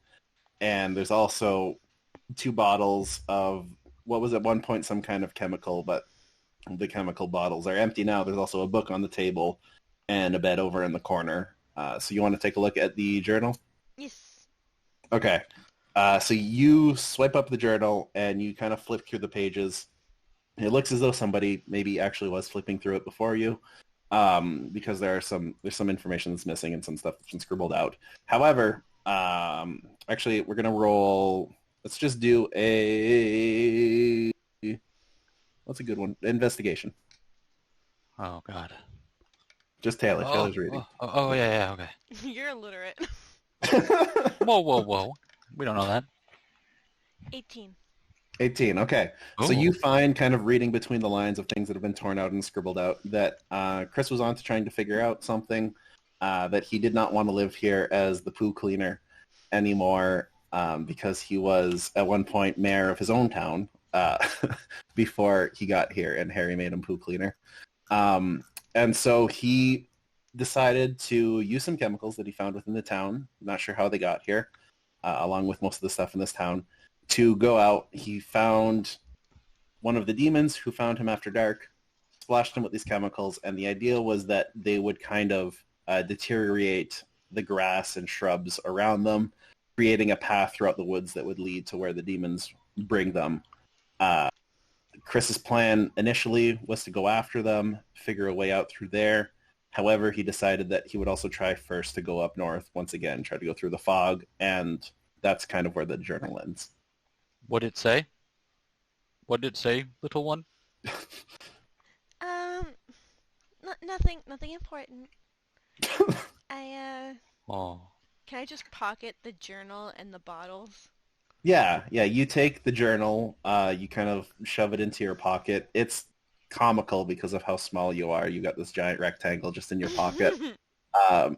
and there's also 2 bottles of what was at one point some kind of chemical, but the chemical bottles are empty now. There's also a book on the table and a bed over in the corner. So you want to take a look at the journal? Yes. Okay. So you swipe up the journal and you kind of flip through the pages. It looks as though somebody maybe actually was flipping through it before you, because there's some information that's missing and some stuff that's been scribbled out. However, actually, we're gonna roll. Let's just do a. What's a good one? Investigation. Oh, God. Just Taylor. Taylor's reading. Yeah, okay. You're illiterate. Whoa. We don't know that. 18. 18, okay. So Ooh. you find, kind of reading between the lines of things that have been torn out and scribbled out, that Chris was on to trying to figure out something, that he did not want to live here as the poo cleaner anymore, because he was, at one point, mayor of his own town before he got here, and Harry made him poo cleaner. And so he decided to use some chemicals that he found within the town, not sure how they got here, along with most of the stuff in this town, to go out. He found one of the demons who found him after dark, splashed him with these chemicals, and the idea was that they would kind of deteriorate the grass and shrubs around them, creating a path throughout the woods that would lead to where the demons bring them. Chris's plan initially was to go after them, figure a way out through there. However, he decided that he would also try first to go up north once again, try to go through the fog, and that's kind of where the journal ends. What did it say? What did it say, little one? Nothing important. Oh. Can I just pocket the journal and the bottles? Yeah, you take the journal, you kind of shove it into your pocket. It's comical because of how small you are. You got this giant rectangle just in your pocket.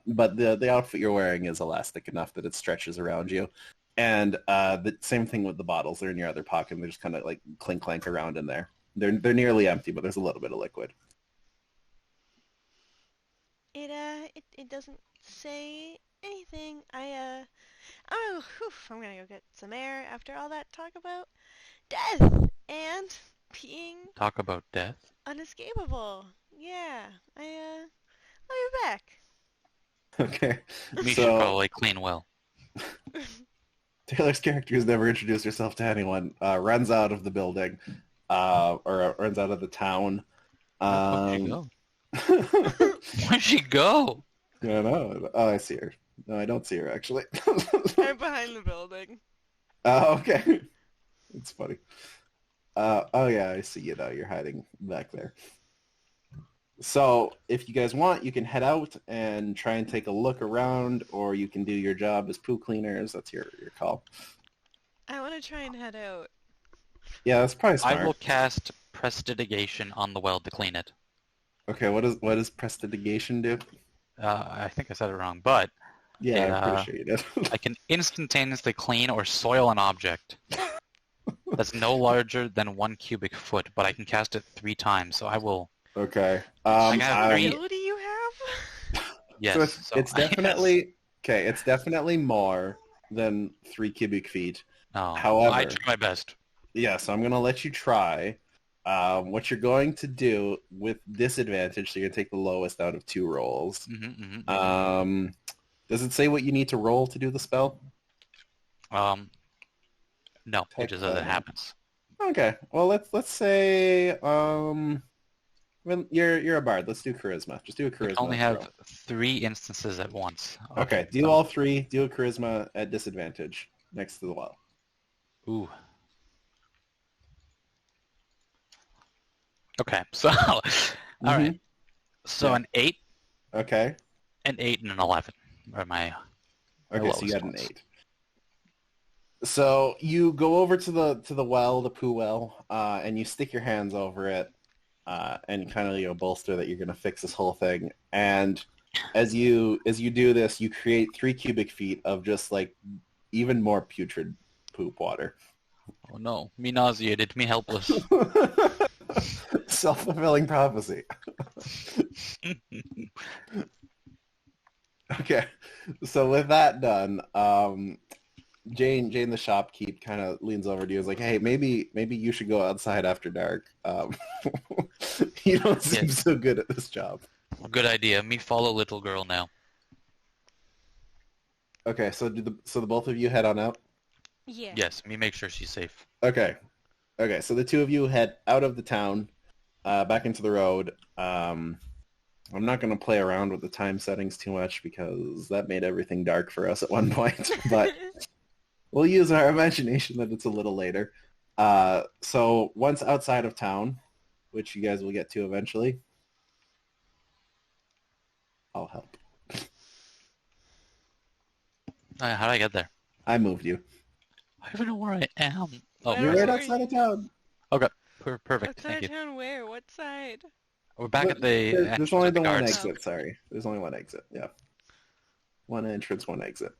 But the outfit you're wearing is elastic enough that it stretches around you. And the same thing with the bottles. They're in your other pocket, and they just kind of like clink clank around in there. They're nearly empty, but there's a little bit of liquid. It doesn't say anything. I'm gonna go get some air after all that talk about death and being Talk about death. unescapable. Yeah, I'll be back. Okay. Me should So probably clean well. Taylor's character, who's never introduced herself to anyone, runs out of the building, or runs out of the town. Where'd she go? Where'd she go? I don't know. Oh, I see her. No, I don't see her, actually. Right behind the building. Oh, okay. It's funny. Oh, yeah, I see you now. You're hiding back there. So, if you guys want, you can head out and try and take a look around, or you can do your job as poo cleaners. That's your call. I want to try and head out. Yeah, that's probably smart. I will cast Prestidigitation on the well to clean it. Okay, what does Prestidigitation do? I think I said it wrong, but Yeah, I'm pretty sure you did. I can instantaneously clean or soil an object that's no larger than 1 cubic foot, but I can cast it 3 times, so I will... Okay. I got What 3... ability you have? Yes. So it's definitely... Okay, it's definitely more than 3 cubic feet. No, However... I try my best. Yeah, so I'm going to let you try. What you're going to do with disadvantage, so you're going to take the lowest out of 2 rolls. Does it say what you need to roll to do the spell? No, it just says it happens. Okay, well let's say well, you're a bard. Let's do charisma. Just do a charisma. You only have 3 instances at once. Okay, do all 3. Do a charisma at disadvantage next to the well. Ooh. Okay, so all right. So an 8. Okay. An 8 and an 11 are my Okay, so you got an ones. 8. So you go over to the well, the poo well, and you stick your hands over it, and kind of bolster that you're gonna fix this whole thing. And as you do this, you create 3 cubic feet of just like even more putrid poop water. Oh no, me nauseated, me helpless. Self-fulfilling prophecy. Okay, so with that done, Jane the shopkeep kind of leans over to you and is like, hey, maybe you should go outside after dark. You don't seem so good at this job. Good idea. Me follow little girl now. Okay, so the both of you head on out? Yeah. Yes, me make sure she's safe. Okay, so the 2 of you head out of the town, back into the road. I'm not going to play around with the time settings too much because that made everything dark for us at one point, but we'll use our imagination that it's a little later. So once outside of town, which you guys will get to eventually, I'll help. How do I get there? I moved you. I don't even know where I am. Oh, You're Where right are outside of town. Okay, perfect. Outside Thank you. town where? What side? We're back at the There's entrance only of the the one guards. exit, sorry. There's only one exit, yeah. One entrance, one exit.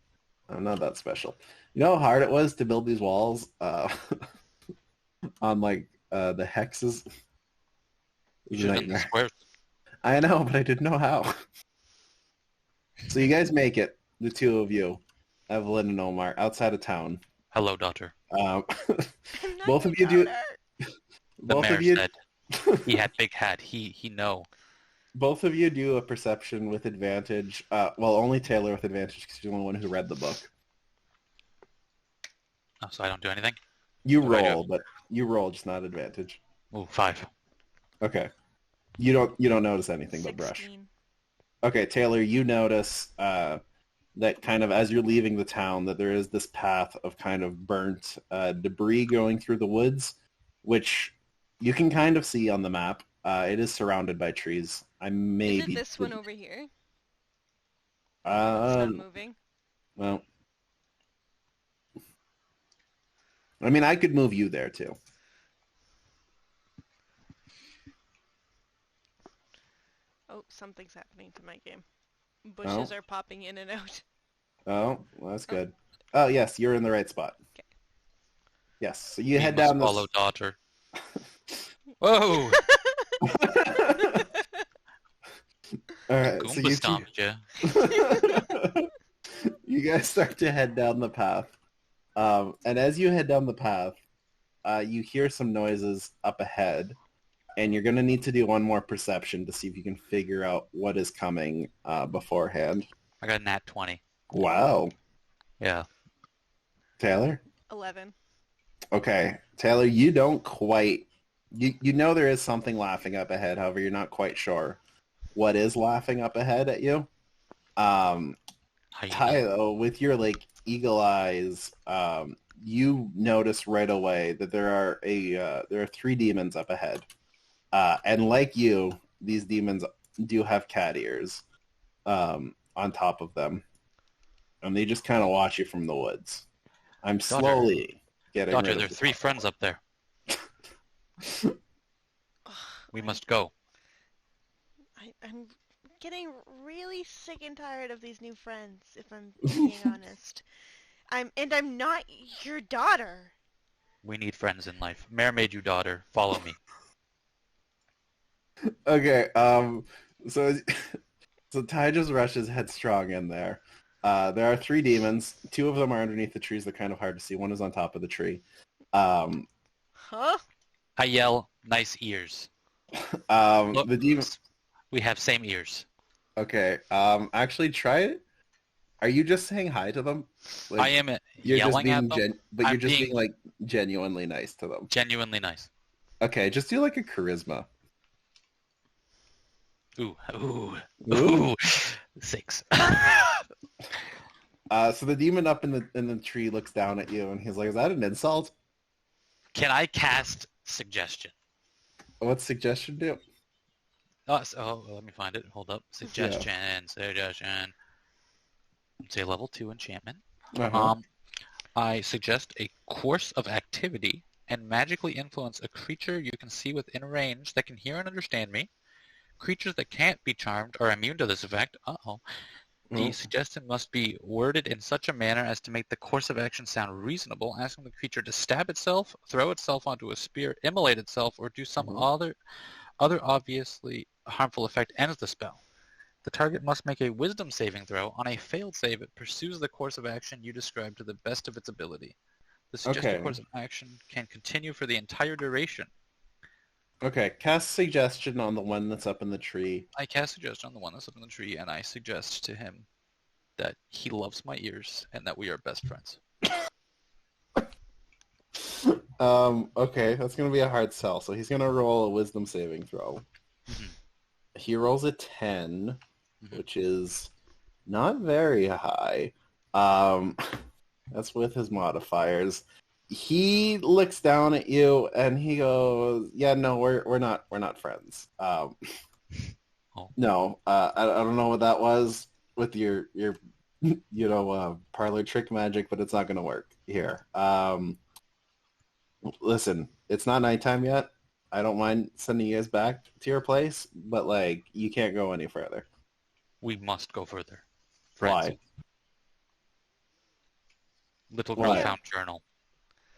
I'm not that special. You know how hard it was to build these walls on like the hexes? You should have done the squares. I know, but I didn't know how. So you guys make it, the 2 of you, Evelyn and Omar, outside of town. Hello, daughter. Both of you do. The Both mayor of you. said he had big hat. He know. Both of you do a perception with advantage. Well, only Taylor with advantage because she's the only one who read the book. Oh, so I don't do anything? You What do I roll, but you roll, just not advantage. Ooh, 5. Okay. You don't notice anything but brush. 16. Okay, Taylor, you notice that kind of as you're leaving the town that there is this path of kind of burnt debris going through the woods, which you can kind of see on the map. It is surrounded by trees. Is it this one over here? It's not moving. Well, I mean, I could move you there too. Oh, something's happening to my game. Bushes are popping in and out. Oh, well, that's good. Oh, yes, you're in the right spot. Okay. Yes, so you We head must down follow daughter. Whoa! All right, so Goomba stomped ya. you guys start to head down the path. And as you head down the path, you hear some noises up ahead, and you're going to need to do one more perception to see if you can figure out what is coming beforehand. I got a nat 20. Wow. Yeah. Taylor? 11. Okay. Taylor, you don't quite... You know there is something laughing up ahead, however, you're not quite sure what is laughing up ahead at you. How you Ty, know? though, with your eagle eyes, you notice right away that there are 3 demons up ahead, and like you, these demons do have cat ears on top of them, and they just kind of watch you from the woods. I'm slowly getting Daughter, rid there of are 3 friends up there. We must go. I'm getting really sick and tired of these new friends, if I'm being honest. I'm not your daughter. We need friends in life. Mare made you daughter. Follow me. Okay, so Ty just rushes headstrong in there. There are 3 demons. 2 of them are underneath the trees. They're kind of hard to see. One is on top of the tree. Huh? I yell, nice ears. Look, The demons... we have same ears. Okay, actually try it. Are you just saying hi to them? I am You're just yelling being at them. but I'm you're just being being genuinely nice to them. genuinely nice. Okay, just do a charisma. Ooh. Ooh. 6. So the demon up in the tree looks down at you and he's like, "Is that an insult?" Can I cast suggestion? What's suggestion do? Let me find it. Hold up. Suggestion. Say level 2 enchantment. Uh-huh. I suggest a course of activity and magically influence a creature you can see within range that can hear and understand me. Creatures that can't be charmed are immune to this effect. The suggestion must be worded in such a manner as to make the course of action sound reasonable, asking the creature to stab itself, throw itself onto a spear, immolate itself, or do some other obviously harmful effect ends the spell. The target must make a wisdom saving throw. On a failed save, it pursues the course of action you described to the best of its ability. The suggested course of action can continue for the entire duration. Okay, cast suggestion on the one that's up in the tree. I cast suggestion on the one that's up in the tree, and I suggest to him that he loves my ears and that we are best friends. Okay, that's going to be a hard sell. So he's going to roll a wisdom saving throw. Mm-hmm. He rolls a 10, which is not very high. That's with his modifiers. He looks down at you and he goes, "Yeah, no, we're not friends." No, I don't know what that was with your parlor trick magic, but it's not going to work here. Listen, it's not nighttime yet. I don't mind sending you guys back to your place, but you can't go any further. We must go further. Why? Little girl found journal,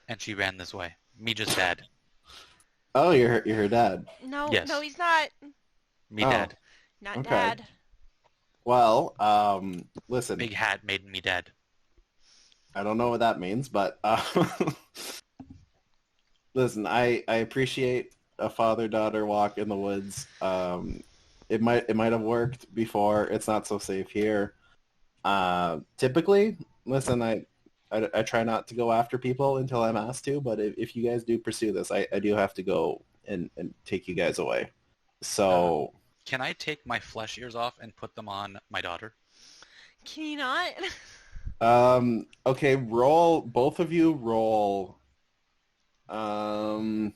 and she ran this way. Me just dad. Oh, you're her dad. No, yes. No, he's not. Me dad. Not dad. Well, listen. Big hat made me dad. I don't know what that means, but listen, I appreciate a father-daughter walk in the woods. It might have worked before. It's not so safe here. Typically, listen, I try not to go after people until I'm asked to, but if you guys do pursue this, I do have to go and take you guys away. So... Can I take my flesh ears off and put them on my daughter? Can you not? Okay, both of you roll. Ty,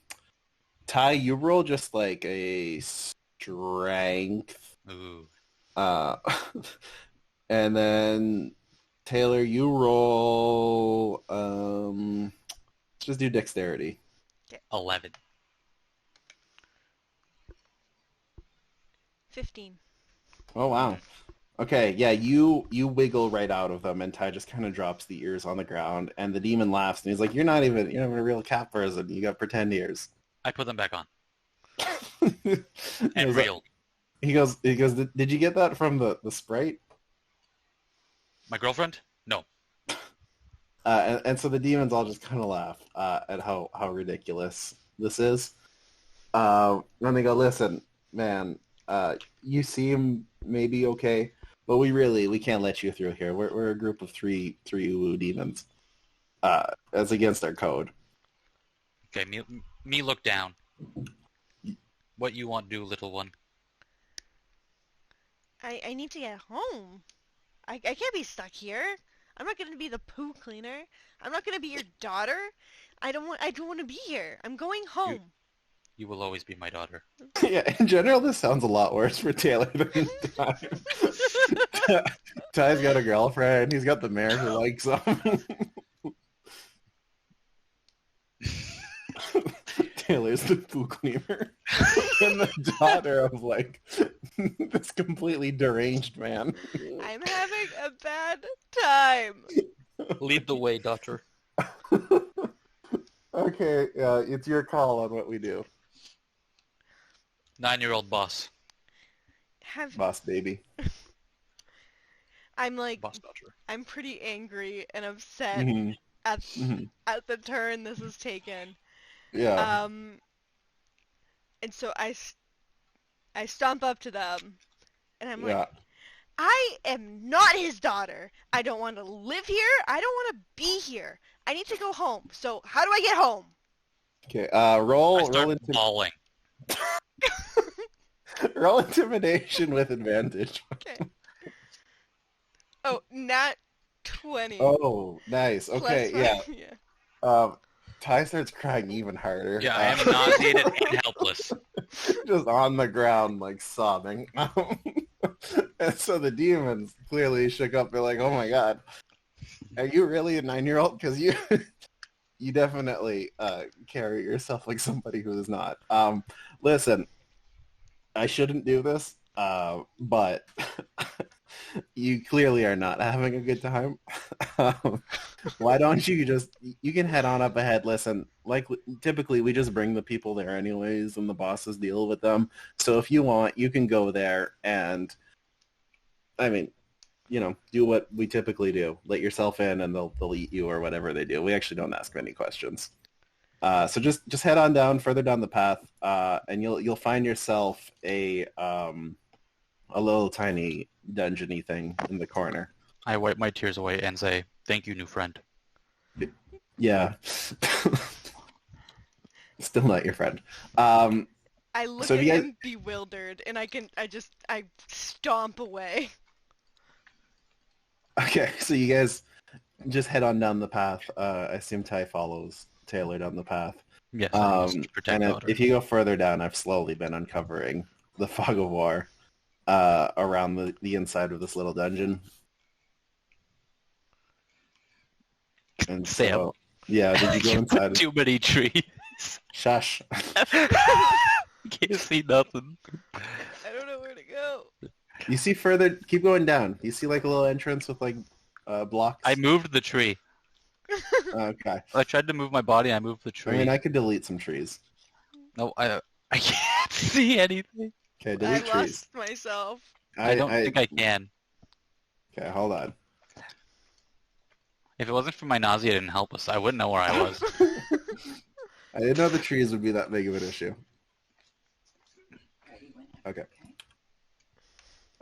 you roll just a strength. Ooh. And then Taylor, you roll, let's just do dexterity. 11. 15. Oh, wow. Okay, yeah, you wiggle right out of them, and Ty just kind of drops the ears on the ground, and the demon laughs, and he's like, you're not even a real cat person. You got pretend ears. I put them back on. He And goes, real. he goes, did you get that from the Sprite? My girlfriend? No. And so the demons all just kind of laugh at how ridiculous this is. And they go, listen, man, you seem maybe okay, but we can't let you through here. We're a group of three Uwu demons. That's against our code. Okay, me look down. What you want to do, little one? I need to get home. I can't be stuck here. I'm not gonna be the poo cleaner. I'm not gonna be your daughter. I don't want to be here. I'm going home. You will always be my daughter. Yeah, in general, this sounds a lot worse for Taylor than Ty. Ty's got a girlfriend. He's got the mayor who likes him. Taylor's the poo cleaner. And the daughter of, like, this completely deranged man. I'm having a bad time. Lead the way, daughter. Okay, it's your call on what we do. 9-year-old boss. Boss baby. I'm like, Boss daughter. I'm pretty angry and upset Mhm. at the turn this has taken. Yeah. And so I stomp up to them, and I'm Yeah. like, I am not his daughter. I don't want to live here. I don't want to be here. I need to go home. So how do I get home? Okay. I Roll start bawling. roll intimidation with advantage. Okay. Oh, nat 20. Oh, nice. Plus Okay. my- Yeah. Ty starts crying even harder. Yeah, I am nauseated and helpless. Just on the ground, like sobbing. And so the demons clearly shook up. They're like, "Oh my god, are you really a 9-year-old? Because you, you definitely carry yourself like somebody who is not." Listen, I shouldn't do this, but you clearly are not having a good time. Why don't you can head on up ahead. Listen, like typically we just bring the people there anyways and the bosses deal with them. So if you want, you can go there and, I mean, do what we typically do. Let yourself in and they'll eat you or whatever they do. We actually don't ask many questions. So just head on down, further down the path, and you'll find yourself a little tiny dungeony thing in the corner. I wipe my tears away and say, "Thank you, new friend." Yeah. Still not your friend. I look So at if you guys- him bewildered, and I stomp away. Okay, so you guys just head on down the path. I assume Ty follows Taylor down the path. Yes, I need to protect And daughter. if you go further down, I've slowly been uncovering the fog of war around the inside of this little dungeon. And Sam. so, yeah, did you go inside? Too many trees. Shush. Can't see nothing. I don't know where to go. You see further, keep going down. You see like a little entrance with like blocks? I moved the tree. Okay. I tried to move my body. I moved the I tree. mean, I could delete some trees. No, I can't see anything. Okay, I delete trees. lost myself. I don't think I can. Okay, hold on. If it wasn't for my nausea, it didn't help us. I wouldn't know where I was. I didn't know the trees would be that big of an issue. Okay.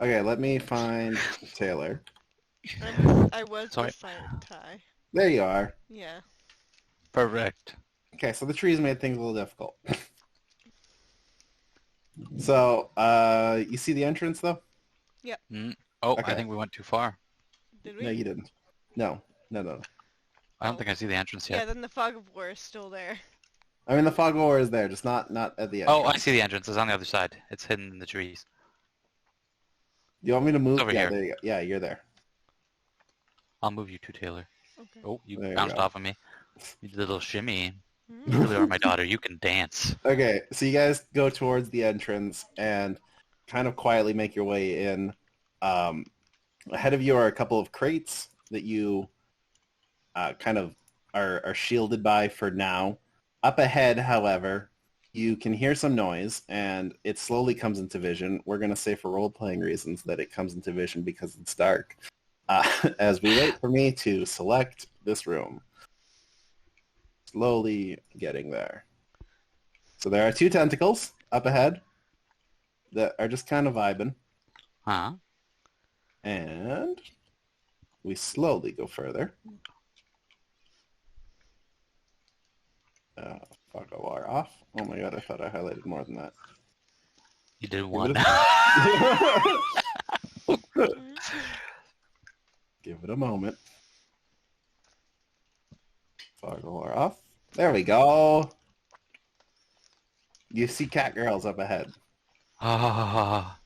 Okay, let me find Taylor. I was Sorry. beside Ty. There you are. Yeah. Perfect. Okay, so the trees made things a little difficult. So, you see the entrance though? Oh, Okay. I think we went too far. Did we? No, you didn't. No. I don't think I see the entrance Yeah, yet. then the fog of war is still there. I mean, the fog of war is there, just not at the entrance. Oh, I see the entrance. It's on the other side. It's hidden in the trees. You want me to move? Over Yeah, here. there you go. Yeah, you're there. I'll move you too, Taylor. Okay. Oh, you There you bounced go. off of me. You did a little shimmy. Mm. You really are my daughter. You can dance. Okay, so you guys go towards the entrance and kind of quietly make your way in. Ahead of you are a couple of crates that you kind of are shielded by for now. Up ahead, however, you can hear some noise, and it slowly comes into vision. We're going to say for role-playing reasons that it comes into vision because it's dark. As we wait for me to select this room. Slowly getting there. So there are 2 tentacles up ahead that are just kind of vibing. Huh? And we slowly go further. Fog alarm off. Oh my god, I thought I highlighted more than that. You did one. Give it a moment. Fog alarm off. There we go. You see cat girls up ahead. Ah.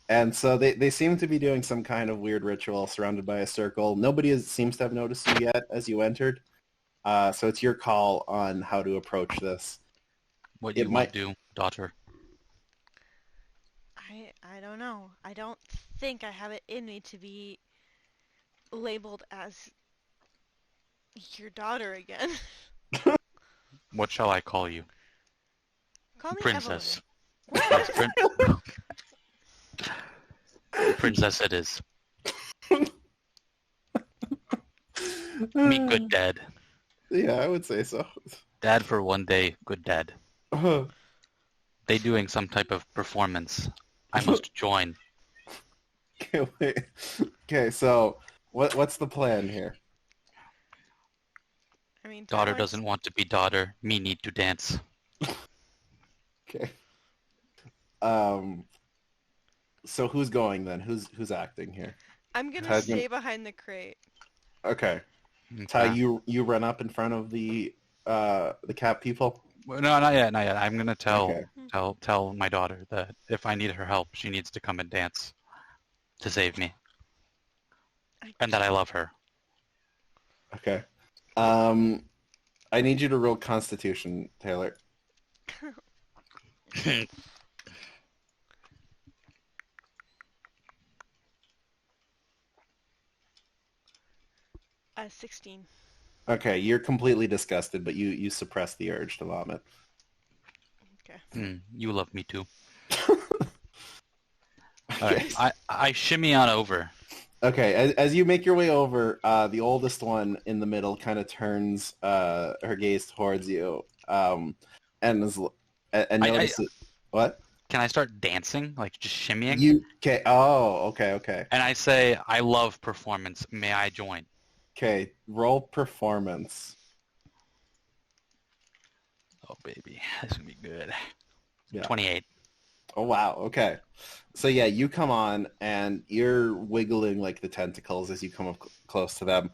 And so they seem to be doing some kind of weird ritual surrounded by a circle. Nobody seems to have noticed you yet as you entered. So it's your call on how to approach this. What you might do, daughter. I don't know. I don't think I have it in me to be labeled as your daughter again. What shall I call you? Call me Princess. Evelyn. Princess it is. Meet good dad. Yeah, I would say so. Dad for one day, good dad. They doing some type of performance. I must join. Okay, wait. Okay, so what's the plan here? I mean, Daughter Twilight's- doesn't want to be daughter. Me need to dance. Okay. So who's going then? Who's acting here? I'm gonna Ty's stay behind the crate. Okay. Ty, you run up in front of the cat people? Well, no, not yet, not yet. I'm gonna Okay. tell my daughter that if I need her help, she needs to come and dance to save me, and that I love her. Okay. I need you to roll Constitution, Taylor. 16. Okay, you're completely disgusted, but you suppress the urge to vomit. Okay. You love me too. All right, I shimmy on over. Okay, as you make your way over, the oldest one in the middle kind of turns her gaze towards you, and notices what? Can I start dancing, like just shimmying? You okay? Oh, okay. And I say, I love performance. May I join? Okay, roll performance. Oh baby, this is gonna be good. Yeah. 28. Oh wow. Okay. So yeah, you come on and you're wiggling like the tentacles as you come up close to them.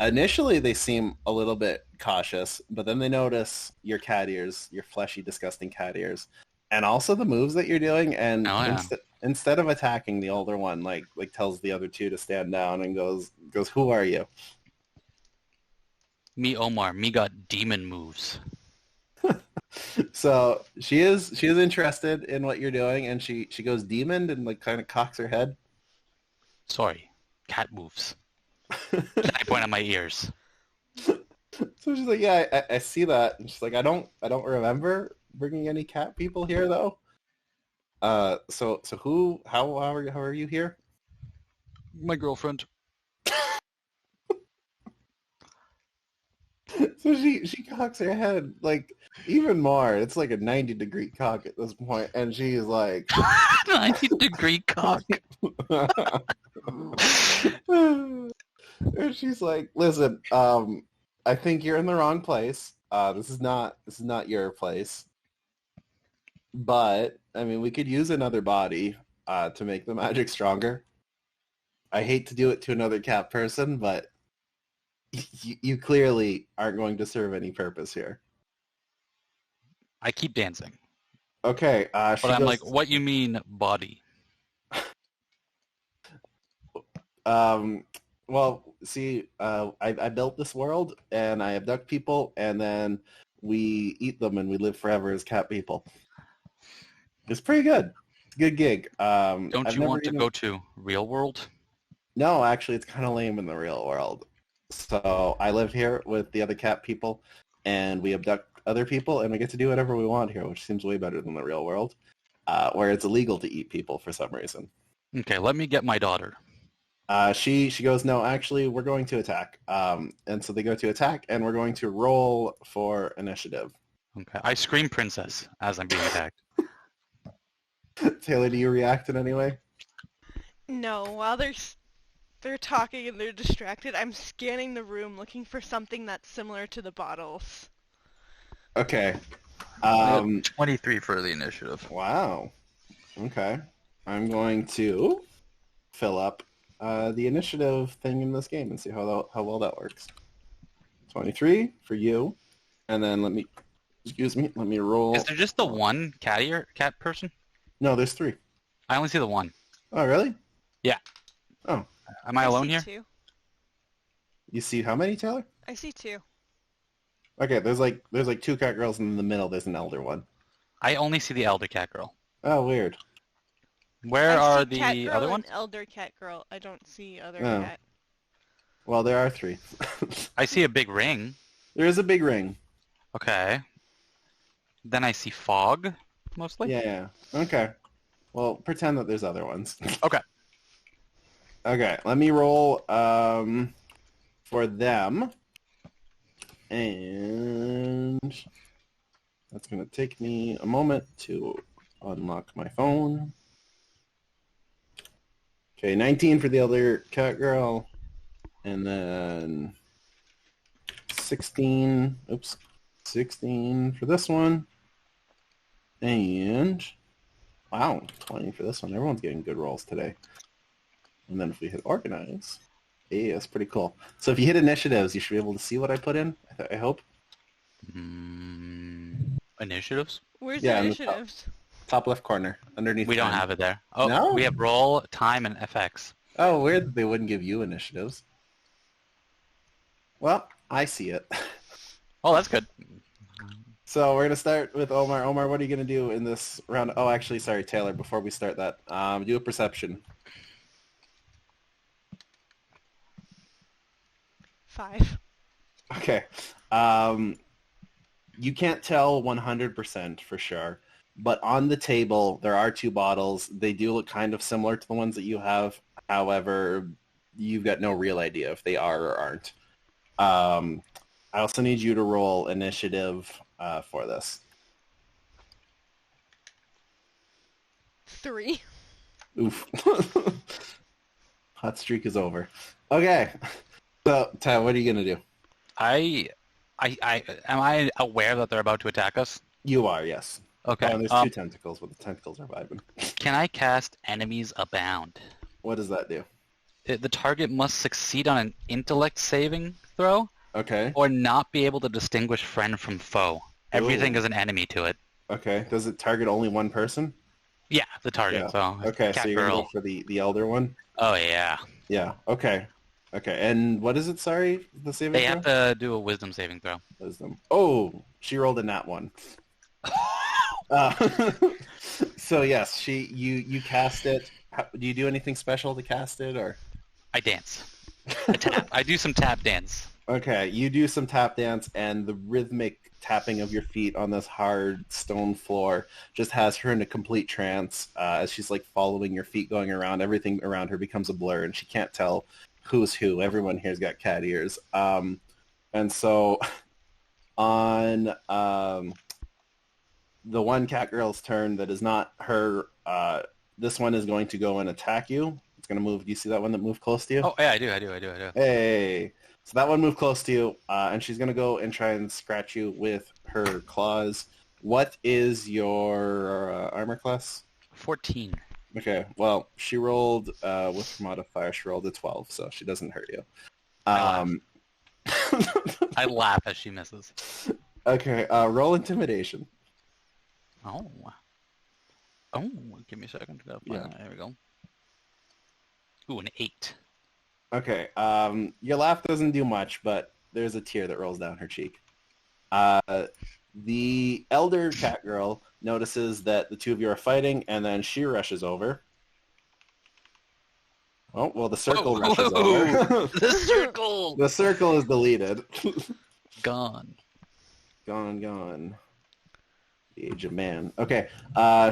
Initially, they seem a little bit cautious, but then they notice your cat ears, your fleshy, disgusting cat ears, and also the moves that you're doing. And instead of attacking the older one, like tells the other two to stand down and goes, "Who are you?" Me Omar, me got demon moves. So she is interested in what you're doing, and she goes demon and like kind of cocks her head. Sorry, cat moves. Then I point at my ears. So she's like, "Yeah, I see that." And she's like, "I don't remember bringing any cat people here though." So how are you here? My girlfriend. So she cocks her head like even more. It's like a 90-degree cock at this point, and she's like 90-degree cock. And she's like, "Listen, I think you're in the wrong place. This is not your place. But I mean, we could use another body to make the magic stronger. I hate to do it to another cat person, but you clearly aren't going to serve any purpose here." I keep dancing. Okay. But I'm like, what you mean body? Well, see, I built this world, and I abduct people, and then we eat them, and we live forever as cat people. It's pretty good. Good gig. Don't I've you never want to even... go to real world? No, actually, it's kind of lame in the real world. So I live here with the other cat people, and we abduct other people, and we get to do whatever we want here, which seems way better than the real world, where it's illegal to eat people for some reason. Okay, let me get my daughter. She goes, no, actually, we're going to attack. And so they go to attack, and we're going to roll for initiative. Okay, I scream princess as I'm being attacked. Taylor, do you react in any way? No, while they're talking and they're distracted, I'm scanning the room looking for something that's similar to the bottles. Okay. I got 23 for the initiative. Wow. Okay. I'm going to fill up the initiative thing in this game and see how well that works. 23 for you. And then let me roll. Is there just the one cat person? No, there's 3. I only see the one. Oh, really? Yeah. Oh. Am I alone see here? 2. You see how many, Taylor? I see 2. Okay, there's like 2 cat girls, and in the middle there's an elder one. I only see the elder cat girl. Oh, weird. Where I are see the cat girl other and ones? elder cat girl. I don't see other Oh. cat. Well, there are 3. I see a big ring. There is a big ring. Okay. Then I see fog, mostly. Yeah. Okay. Well, pretend that there's other ones. Okay. Okay, let me roll for them. And that's going to take me a moment to unlock my phone. Okay, 19 for the other cat girl. And then 16 for this one. And, wow, 20 for this one. Everyone's getting good rolls today. And then if we hit organize, hey, that's pretty cool. So if you hit initiatives, you should be able to see what I put in, I hope. Initiatives? Where's Yeah, the in the initiatives? Top left corner, underneath. We don't time. have it there. Oh, No? we have roll, time, and FX. Oh, weird that they wouldn't give you initiatives. Well, I see it. Oh, that's good. So we're going to start with Omar. Omar, what are you going to do in this round? Oh, actually, sorry, Taylor, before we start that, do a perception. 5. Okay. You can't tell 100% for sure, but on the table, there are 2 bottles. They do look kind of similar to the ones that you have. However, you've got no real idea if they are or aren't. I also need you to roll initiative for this. 3. Oof. Hot streak is over. Okay. So, Ty, what are you going to do? Am I aware that they're about to attack us? You are, yes. Okay. And there's 2 tentacles, but the tentacles are vibing. Can I cast Enemies Abound? What does that do? The target must succeed on an intellect saving throw Okay. or not be able to distinguish friend from foe. Everything is an enemy to it. Okay. Does it target only one person? Yeah, the target. Yeah. So Okay, cat so you're girl. going to go for the elder one? Oh yeah. Yeah, okay. Okay, and what is it, sorry, the saving They throw? have to do a wisdom saving throw. Wisdom. Oh, she rolled a nat 1. So yes, you cast it. Do you do anything special to cast it, or? I dance. I tap. I do some tap dance. Okay, you do some tap dance, and the rhythmic tapping of your feet on this hard stone floor just has her in a complete trance as she's like following your feet going around. Everything around her becomes a blur, and she can't tell who's who. Everyone here's got cat ears. And so on the one cat girl's turn that is not her, this one is going to go and attack you. It's going to move. Do you see that one that moved close to you? Oh yeah, I do. Hey. So that one moved close to you, and she's going to go and try and scratch you with her claws. What is your armor class? 14. Okay, well, she rolled, with her modifier, she rolled a 12, so she doesn't hurt you. I laugh as she misses. Okay, roll intimidation. Oh, give me a second. Yeah. There we go. Ooh, an 8. Okay, your laugh doesn't do much, but there's a tear that rolls down her cheek. The elder cat girl notices that the two of you are fighting, and then she rushes over. Oh, well, the circle rushes over. The circle! The circle is deleted. Gone. Gone. The age of man. Okay,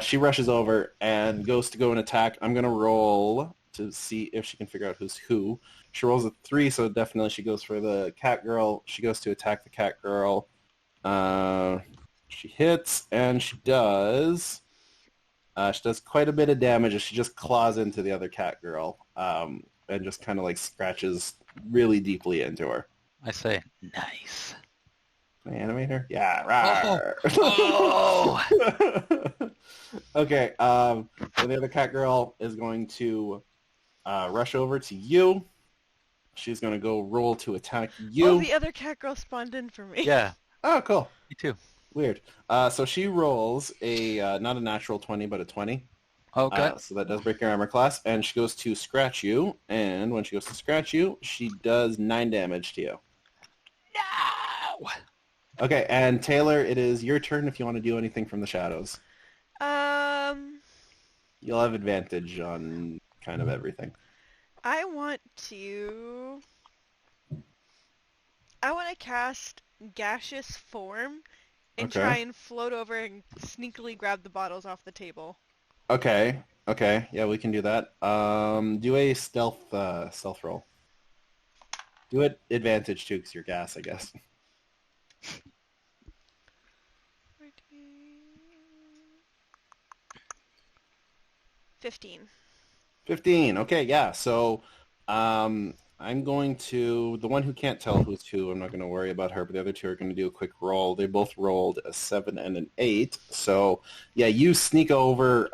she rushes over and goes to go and attack. I'm going to roll to see if she can figure out who's who. She rolls a 3, so definitely she goes for the cat girl. She goes to attack the cat girl. She hits, and she does quite a bit of damage as she just claws into the other cat girl, and just kind of like scratches really deeply into her. I say, nice. Can I animate her? Yeah. Rawr. Oh! Okay. So the other cat girl is going to rush over to you. She's going to go roll to attack you. Oh, the other cat girl spawned in for me. Yeah. Oh, cool. Me too. Weird. So she rolls a not a natural 20, but a 20. Okay. So that does break your armor class, and she goes to scratch you. And when she goes to scratch you, she does 9 damage to you. No! Okay, and Taylor, it is your turn if you want to do anything from the shadows. You'll have advantage on kind of everything. I want to cast gaseous form and Okay. try and float over and sneakily grab the bottles off the table. Okay. Yeah, we can do that. Do a stealth roll. Do it advantage too, because you're gas, I guess. 15. 15. Okay, yeah. So, I'm going to the one who can't tell who's who. I'm not going to worry about her, but the other two are going to do a quick roll. They both rolled a 7 and an 8. So, yeah, you sneak over,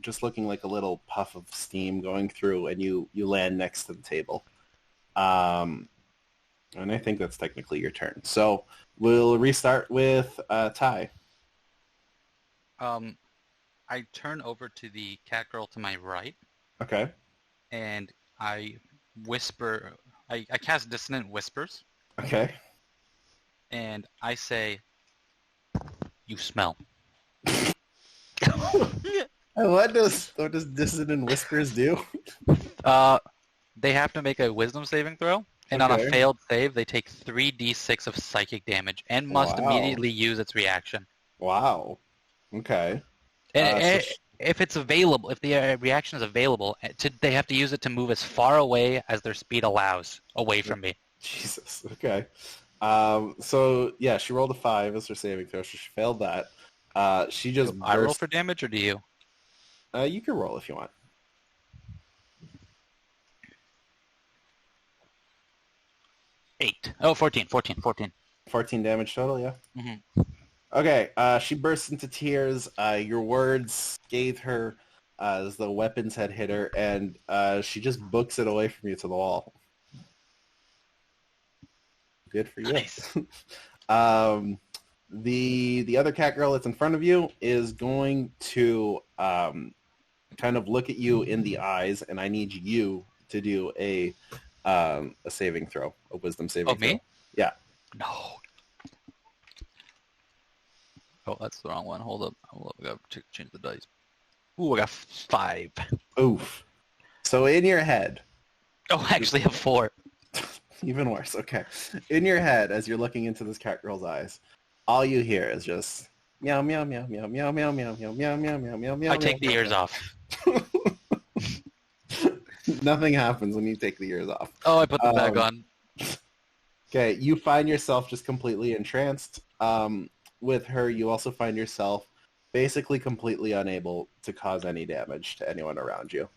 just looking like a little puff of steam going through, and you land next to the table. And I think that's technically your turn. So we'll restart with Ty. I turn over to the cat girl to my right, Okay. and I whisper. I cast dissonant whispers, Okay. and I say, "You smell." What does dissonant whispers do? They have to make a wisdom saving throw, and on a Okay. failed save, they take 3d6 of psychic damage and must Wow. immediately use its reaction. Wow. Okay. And if it's available, if the reaction is available, they have to use it to move as far away as their speed allows away from me. Jesus. Okay. So yeah, she rolled a 5 as her saving throw. So she failed that. She just Do I roll burst. for damage, or do you? You can roll if you want. 8. Oh, 14. 14 damage total. Yeah. Mm-hmm. Okay, she bursts into tears. Your words scathe her as the weapons had hit her, and she just books it away from you to the wall. Good for you. Nice. The other cat girl that's in front of you is going to kind of look at you in the eyes, and I need you to do a saving throw, a wisdom saving throw. Me? Yeah. No. Oh, that's the wrong one. Hold up. I got to change the dice. Ooh, I got 5. Oof. So in your head. Oh, actually, a 4. Even worse. Okay. In your head, as you're looking into this cat girl's eyes, all you hear is just meow, meow, meow, meow, meow, meow, meow, meow, meow, meow, meow, meow, meow. I take the ears off. Nothing happens when you take the ears off. Oh, I put them back on. Okay, you find yourself just completely entranced. With her, you also find yourself basically completely unable to cause any damage to anyone around you.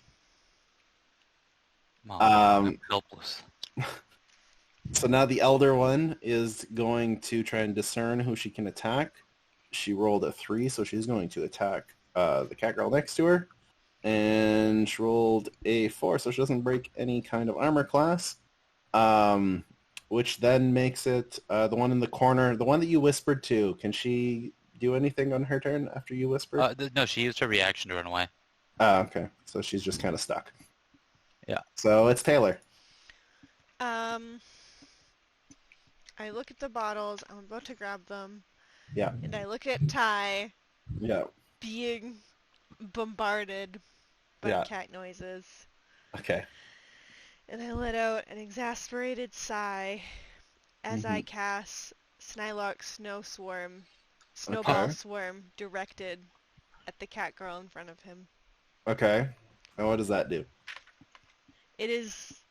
Oh, I'm helpless. So now the elder one is going to try and discern who she can attack. She rolled a 3, so she's going to attack the cat girl next to her. And she rolled a 4, so she doesn't break any kind of armor class. Which then makes it the one in the corner, the one that you whispered to. Can she do anything on her turn after you whispered? No, she used her reaction to run away. Oh, okay. So she's just kind of stuck. Yeah. So it's Taylor. I look at the bottles. I'm about to grab them. Yeah. And I look at Ty Yeah. being bombarded by Yeah. cat noises. Okay. And I let out an exasperated sigh as I cast Snylark Snowball Okay. Swarm directed at the cat girl in front of him. Okay. And what does that do? It is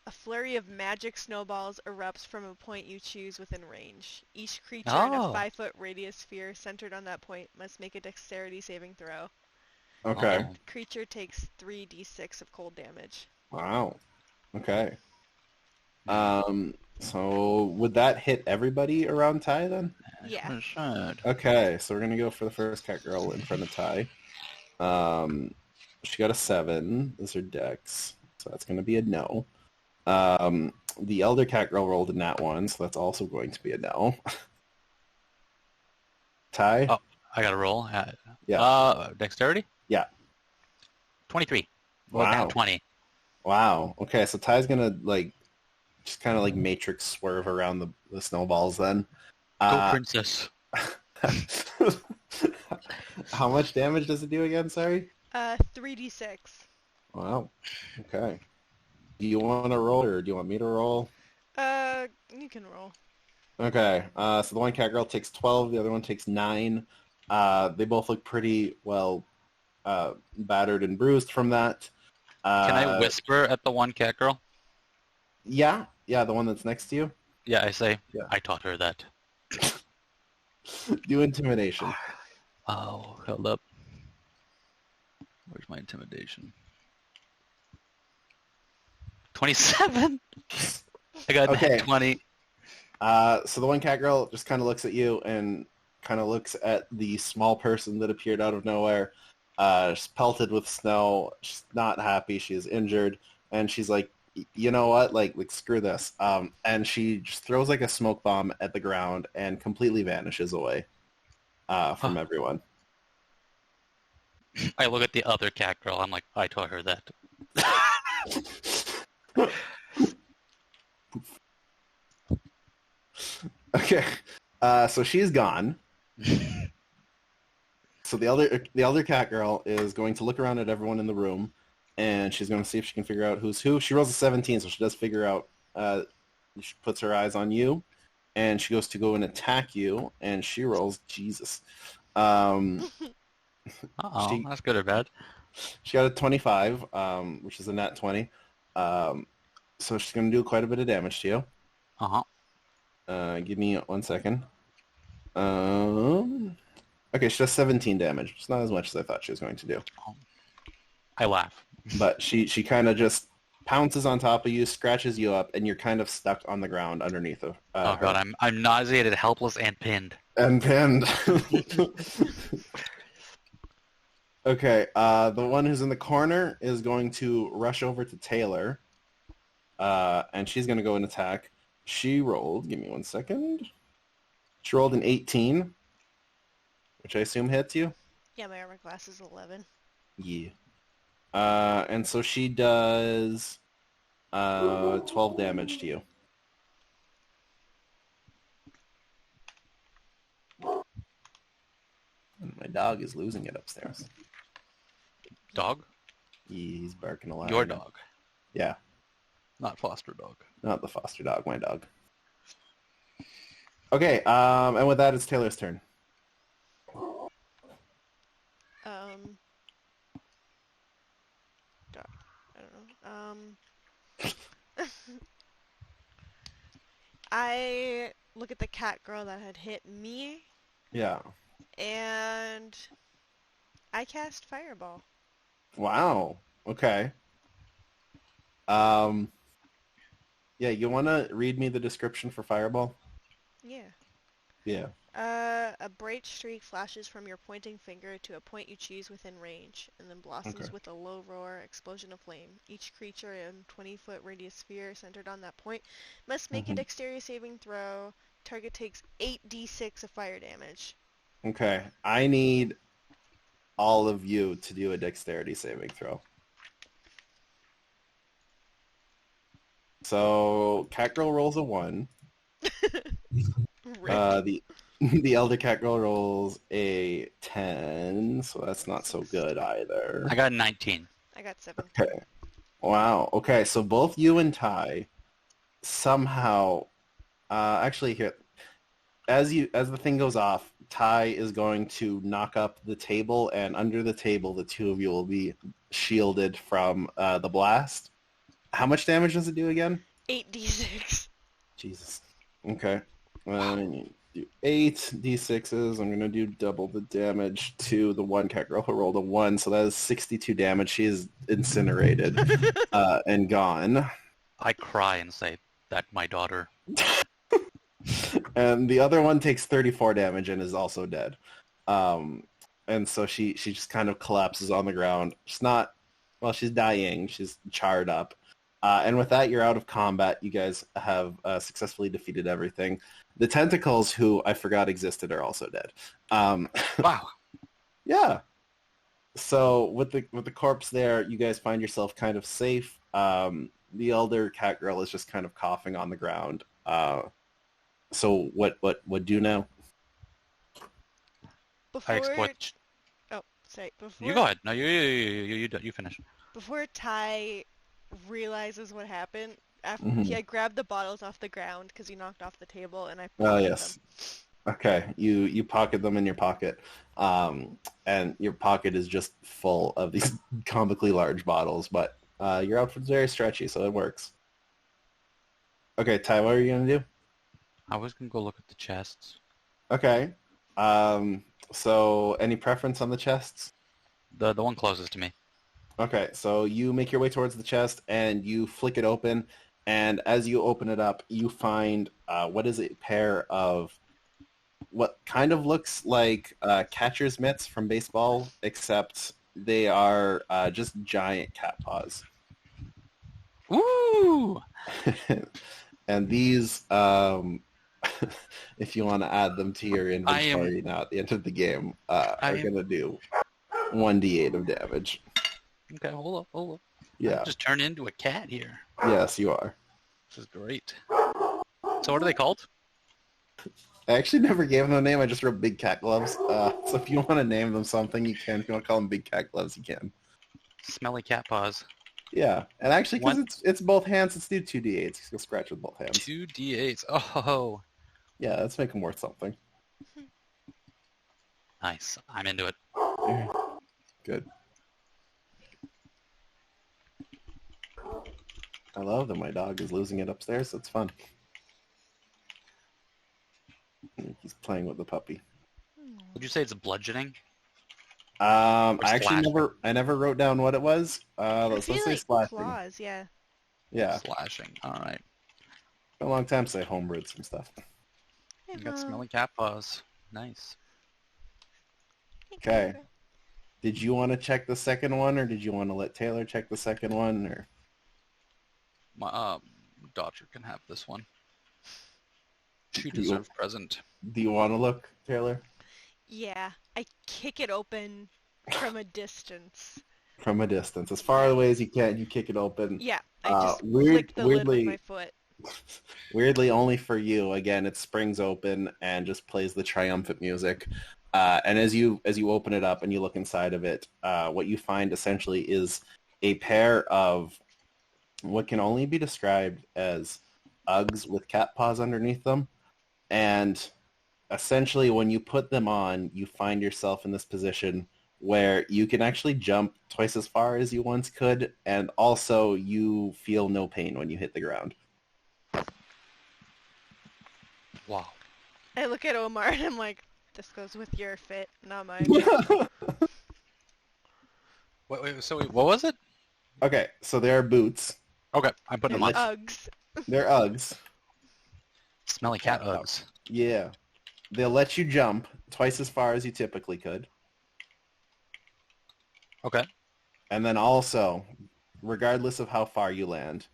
a flurry of magic snowballs erupts from a point you choose within range. Each creature in a Oh. 5-foot radius sphere centered on that point must make a dexterity saving throw. Okay. Oh. The creature takes 3d6 of cold damage. Wow. Okay. So would that hit everybody around Ty then? Yeah. Okay, so we're gonna go for the first cat girl in front of Ty. She got a 7. Is her dex, so that's gonna be a no. The elder cat girl rolled a nat 1, so that's also going to be a no. Ty? Oh, I got to roll. Yeah. Dexterity? Yeah. 23. Wow. Well, 20. Wow. Okay, so Ty's gonna just kind of matrix swerve around the snowballs then. Go, princess. How much damage does it do again, sorry? 3d6. Wow. Okay. Do you want to roll or do you want me to roll? You can roll. Okay. So the one cat girl takes 12, the other one takes 9. They both look pretty well battered and bruised from that. Can I whisper at the one cat girl? Yeah. Yeah, the one that's next to you. Yeah, I say, Yeah. I taught her that. Do intimidation. Oh, hold up. Where's my intimidation? 27! I got Okay. 20. So the one cat girl just kind of looks at you and kind of looks at the small person that appeared out of nowhere. She's pelted with snow. She's not happy. She's injured. And she's like, you know what? Like screw this. And she just throws a smoke bomb at the ground and completely vanishes away from everyone. I look at the other cat girl. I'm like, I taught her that. Okay. So she's gone. So the elder cat girl is going to look around at everyone in the room, and she's going to see if she can figure out who's who. She rolls a 17, so she does figure out. She puts her eyes on you, and she goes to go and attack you, and she rolls Jesus. That's good or bad? She got a 25, which is a nat 20. So she's going to do quite a bit of damage to you. Give me 1 second. Okay, she does 17 damage. It's not as much as I thought she was going to do. I laugh. But she kind of just pounces on top of you, scratches you up, and you're kind of stuck on the ground underneath of Oh god, I'm nauseated, helpless, and pinned. And pinned. Okay, the one who's in the corner is going to rush over to Taylor, and she's going to go and attack. She rolled, give me 1 second. She rolled an 18, which I assume hits you? Yeah, my armor class is 11. Yeah. And so she does 12 damage to you. And my dog is losing it upstairs. Dog? He's barking a lot. Your dog. Yeah. Not foster dog. Not the foster dog, my dog. Okay, and with that, it's Taylor's turn. I don't know. I look at the cat girl that had hit me. Yeah. And I cast Fireball. Wow. Okay. Yeah, you want to read me the description for Fireball? Yeah. Yeah. A bright streak flashes from your pointing finger to a point you choose within range, and then blossoms with a low roar, explosion of flame. Each creature in 20-foot radius sphere centered on that point must make a dexterity saving throw. Target takes 8d6 of fire damage. Okay. I need all of you to do a dexterity saving throw. So, Catgirl rolls a 1. Rip. The elder cat girl rolls a 10, so that's not so good either. I got 19. I got 17. Okay. Wow. Okay, so both you and Ty somehow actually here as the thing goes off, Ty is going to knock up the table, and under the table the two of you will be shielded from the blast. How much damage does it do again? 8d6. Jesus. Okay. I need to do 8d6s. I'm going to do double the damage to the one cat girl who rolled a 1, so that is 62 damage. She is incinerated and gone. I cry and say, "That's my daughter." And the other one takes 34 damage and is also dead. And so she just kind of collapses on the ground. She's dying. She's charred up. And with that, you're out of combat. You guys have successfully defeated everything. The tentacles, who I forgot existed, are also dead. Wow. Yeah. So with the corpse there, you guys find yourself kind of safe. The elder cat girl is just kind of coughing on the ground. So what do now? Before... I exploit. Oh, sorry. Before... You go ahead. No, you finish. Before Ty realizes what happened, after Mhm. he had grabbed the bottles off the ground because he knocked off the table, and I Oh, pocketed yes. them. Okay, you pocket them in your pocket, and your pocket is just full of these comically large bottles, but your outfit's very stretchy, so it works. Okay, Ty, what are you going to do? I was gonna go look at the chests. Okay, so any preference on the chests? The one closest to me. Okay, so you make your way towards the chest, and you flick it open, and as you open it up, you find what is a pair of what kind of looks like catcher's mitts from baseball, except they are just giant cat paws. Ooh! And these, if you want to add them to your inventory now at the end of the game, are going to do 1d8 of damage. Okay, hold up. Yeah. I just turned into a cat here. Yes, you are. This is great. So what are they called? I actually never gave them a name. I just wrote Big Cat Gloves. So if you want to name them something, you can. If you want to call them Big Cat Gloves, you can. Smelly cat paws. Yeah, and actually, because it's both hands, let's do 2d8s. You'll scratch with both hands. 2d8s. Oh. Yeah, let's make them worth something. Nice. I'm into it. Good. I love that my dog is losing it upstairs. That's fun. He's playing with the puppy. Would you say it's bludgeoning? I actually slashing? never wrote down what it was. Let's I feel say like slashing. claws, yeah. Yeah, Slashing. All right. been a long time since I homebrewed some stuff. Hey, You got Mom. smelly cat paws. Nice. Hey, Okay. Cobra. Did you want to check the second one, or did you want to let Taylor check the second one? Or My daughter can have this one. She deserves present. do you want to look, Taylor? Yeah, I kick it open from a distance. From a distance, as far away as you can, you kick it open. Yeah, I just flick the lid weirdly, with my foot. Weirdly, only for you. Again, it springs open and just plays the triumphant music. And as you open it up and you look inside of it, what you find essentially is a pair of what can only be described as Uggs with cat paws underneath them. And essentially, when you put them on, you find yourself in this position where you can actually jump twice as far as you once could, and also you feel no pain when you hit the ground. Wow. I look at Omar and I'm like, this goes with your fit, not mine. Wait, so what was it? Okay, so there are boots. Okay, I'm putting them on. Uggs. They're Uggs. Smelly cat Uggs. Yeah. They'll let you jump twice as far as you typically could. Okay. And then also, regardless of how far you land,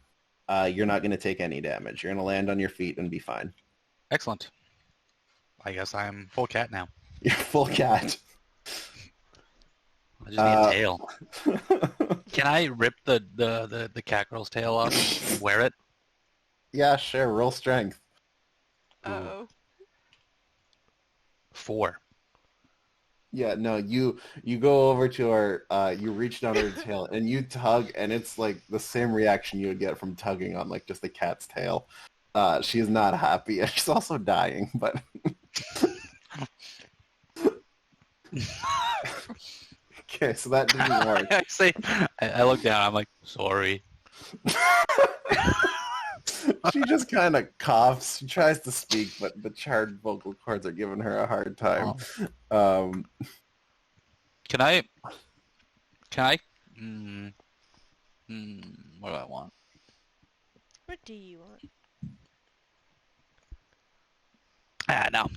you're not going to take any damage. You're going to land on your feet and be fine. Excellent. I guess I'm full cat now. You're full cat. I just need a tail. Can I rip the cat girl's tail off and wear it? Yeah, sure. Roll strength. Uh-oh. 4. Yeah, no, you go over to her, you reach down her tail, and you tug, and it's like the same reaction you would get from tugging on like just a cat's tail. She is not happy, and she's also dying, but... Okay, so that didn't work. I look down, I'm like, sorry. She just kind of coughs. She tries to speak, but the charred vocal cords are giving her a hard time. Can I, what do I want? What do you want? No,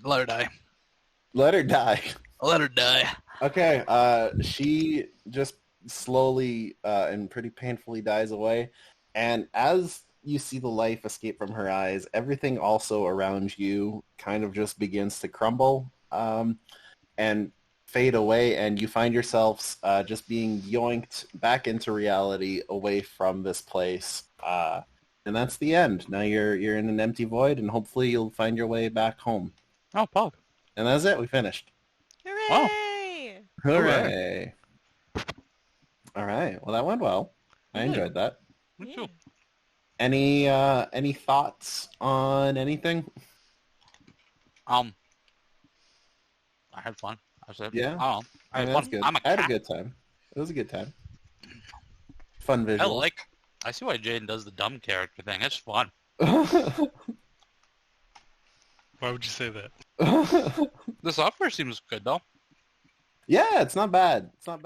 let her die. Let her die. Let her die. Okay, she just slowly and pretty painfully dies away. And as you see the life escape from her eyes, everything also around you kind of just begins to crumble and fade away, and you find yourselves just being yoinked back into reality away from this place. And that's the end. Now you're in an empty void, and hopefully you'll find your way back home. Oh, Pog. And that's it. We finished. Hooray! Hooray! All right. Well, that went well. I enjoyed that. Me too. Any thoughts on anything? I had fun. I said, Yeah. I had That's fun. good. I'm a I had a cat. good time. It was a good time. Fun visual. I see why Jaden does the dumb character thing. It's fun. Why would you say that? The software seems good though. Yeah, it's not bad. It's not bad.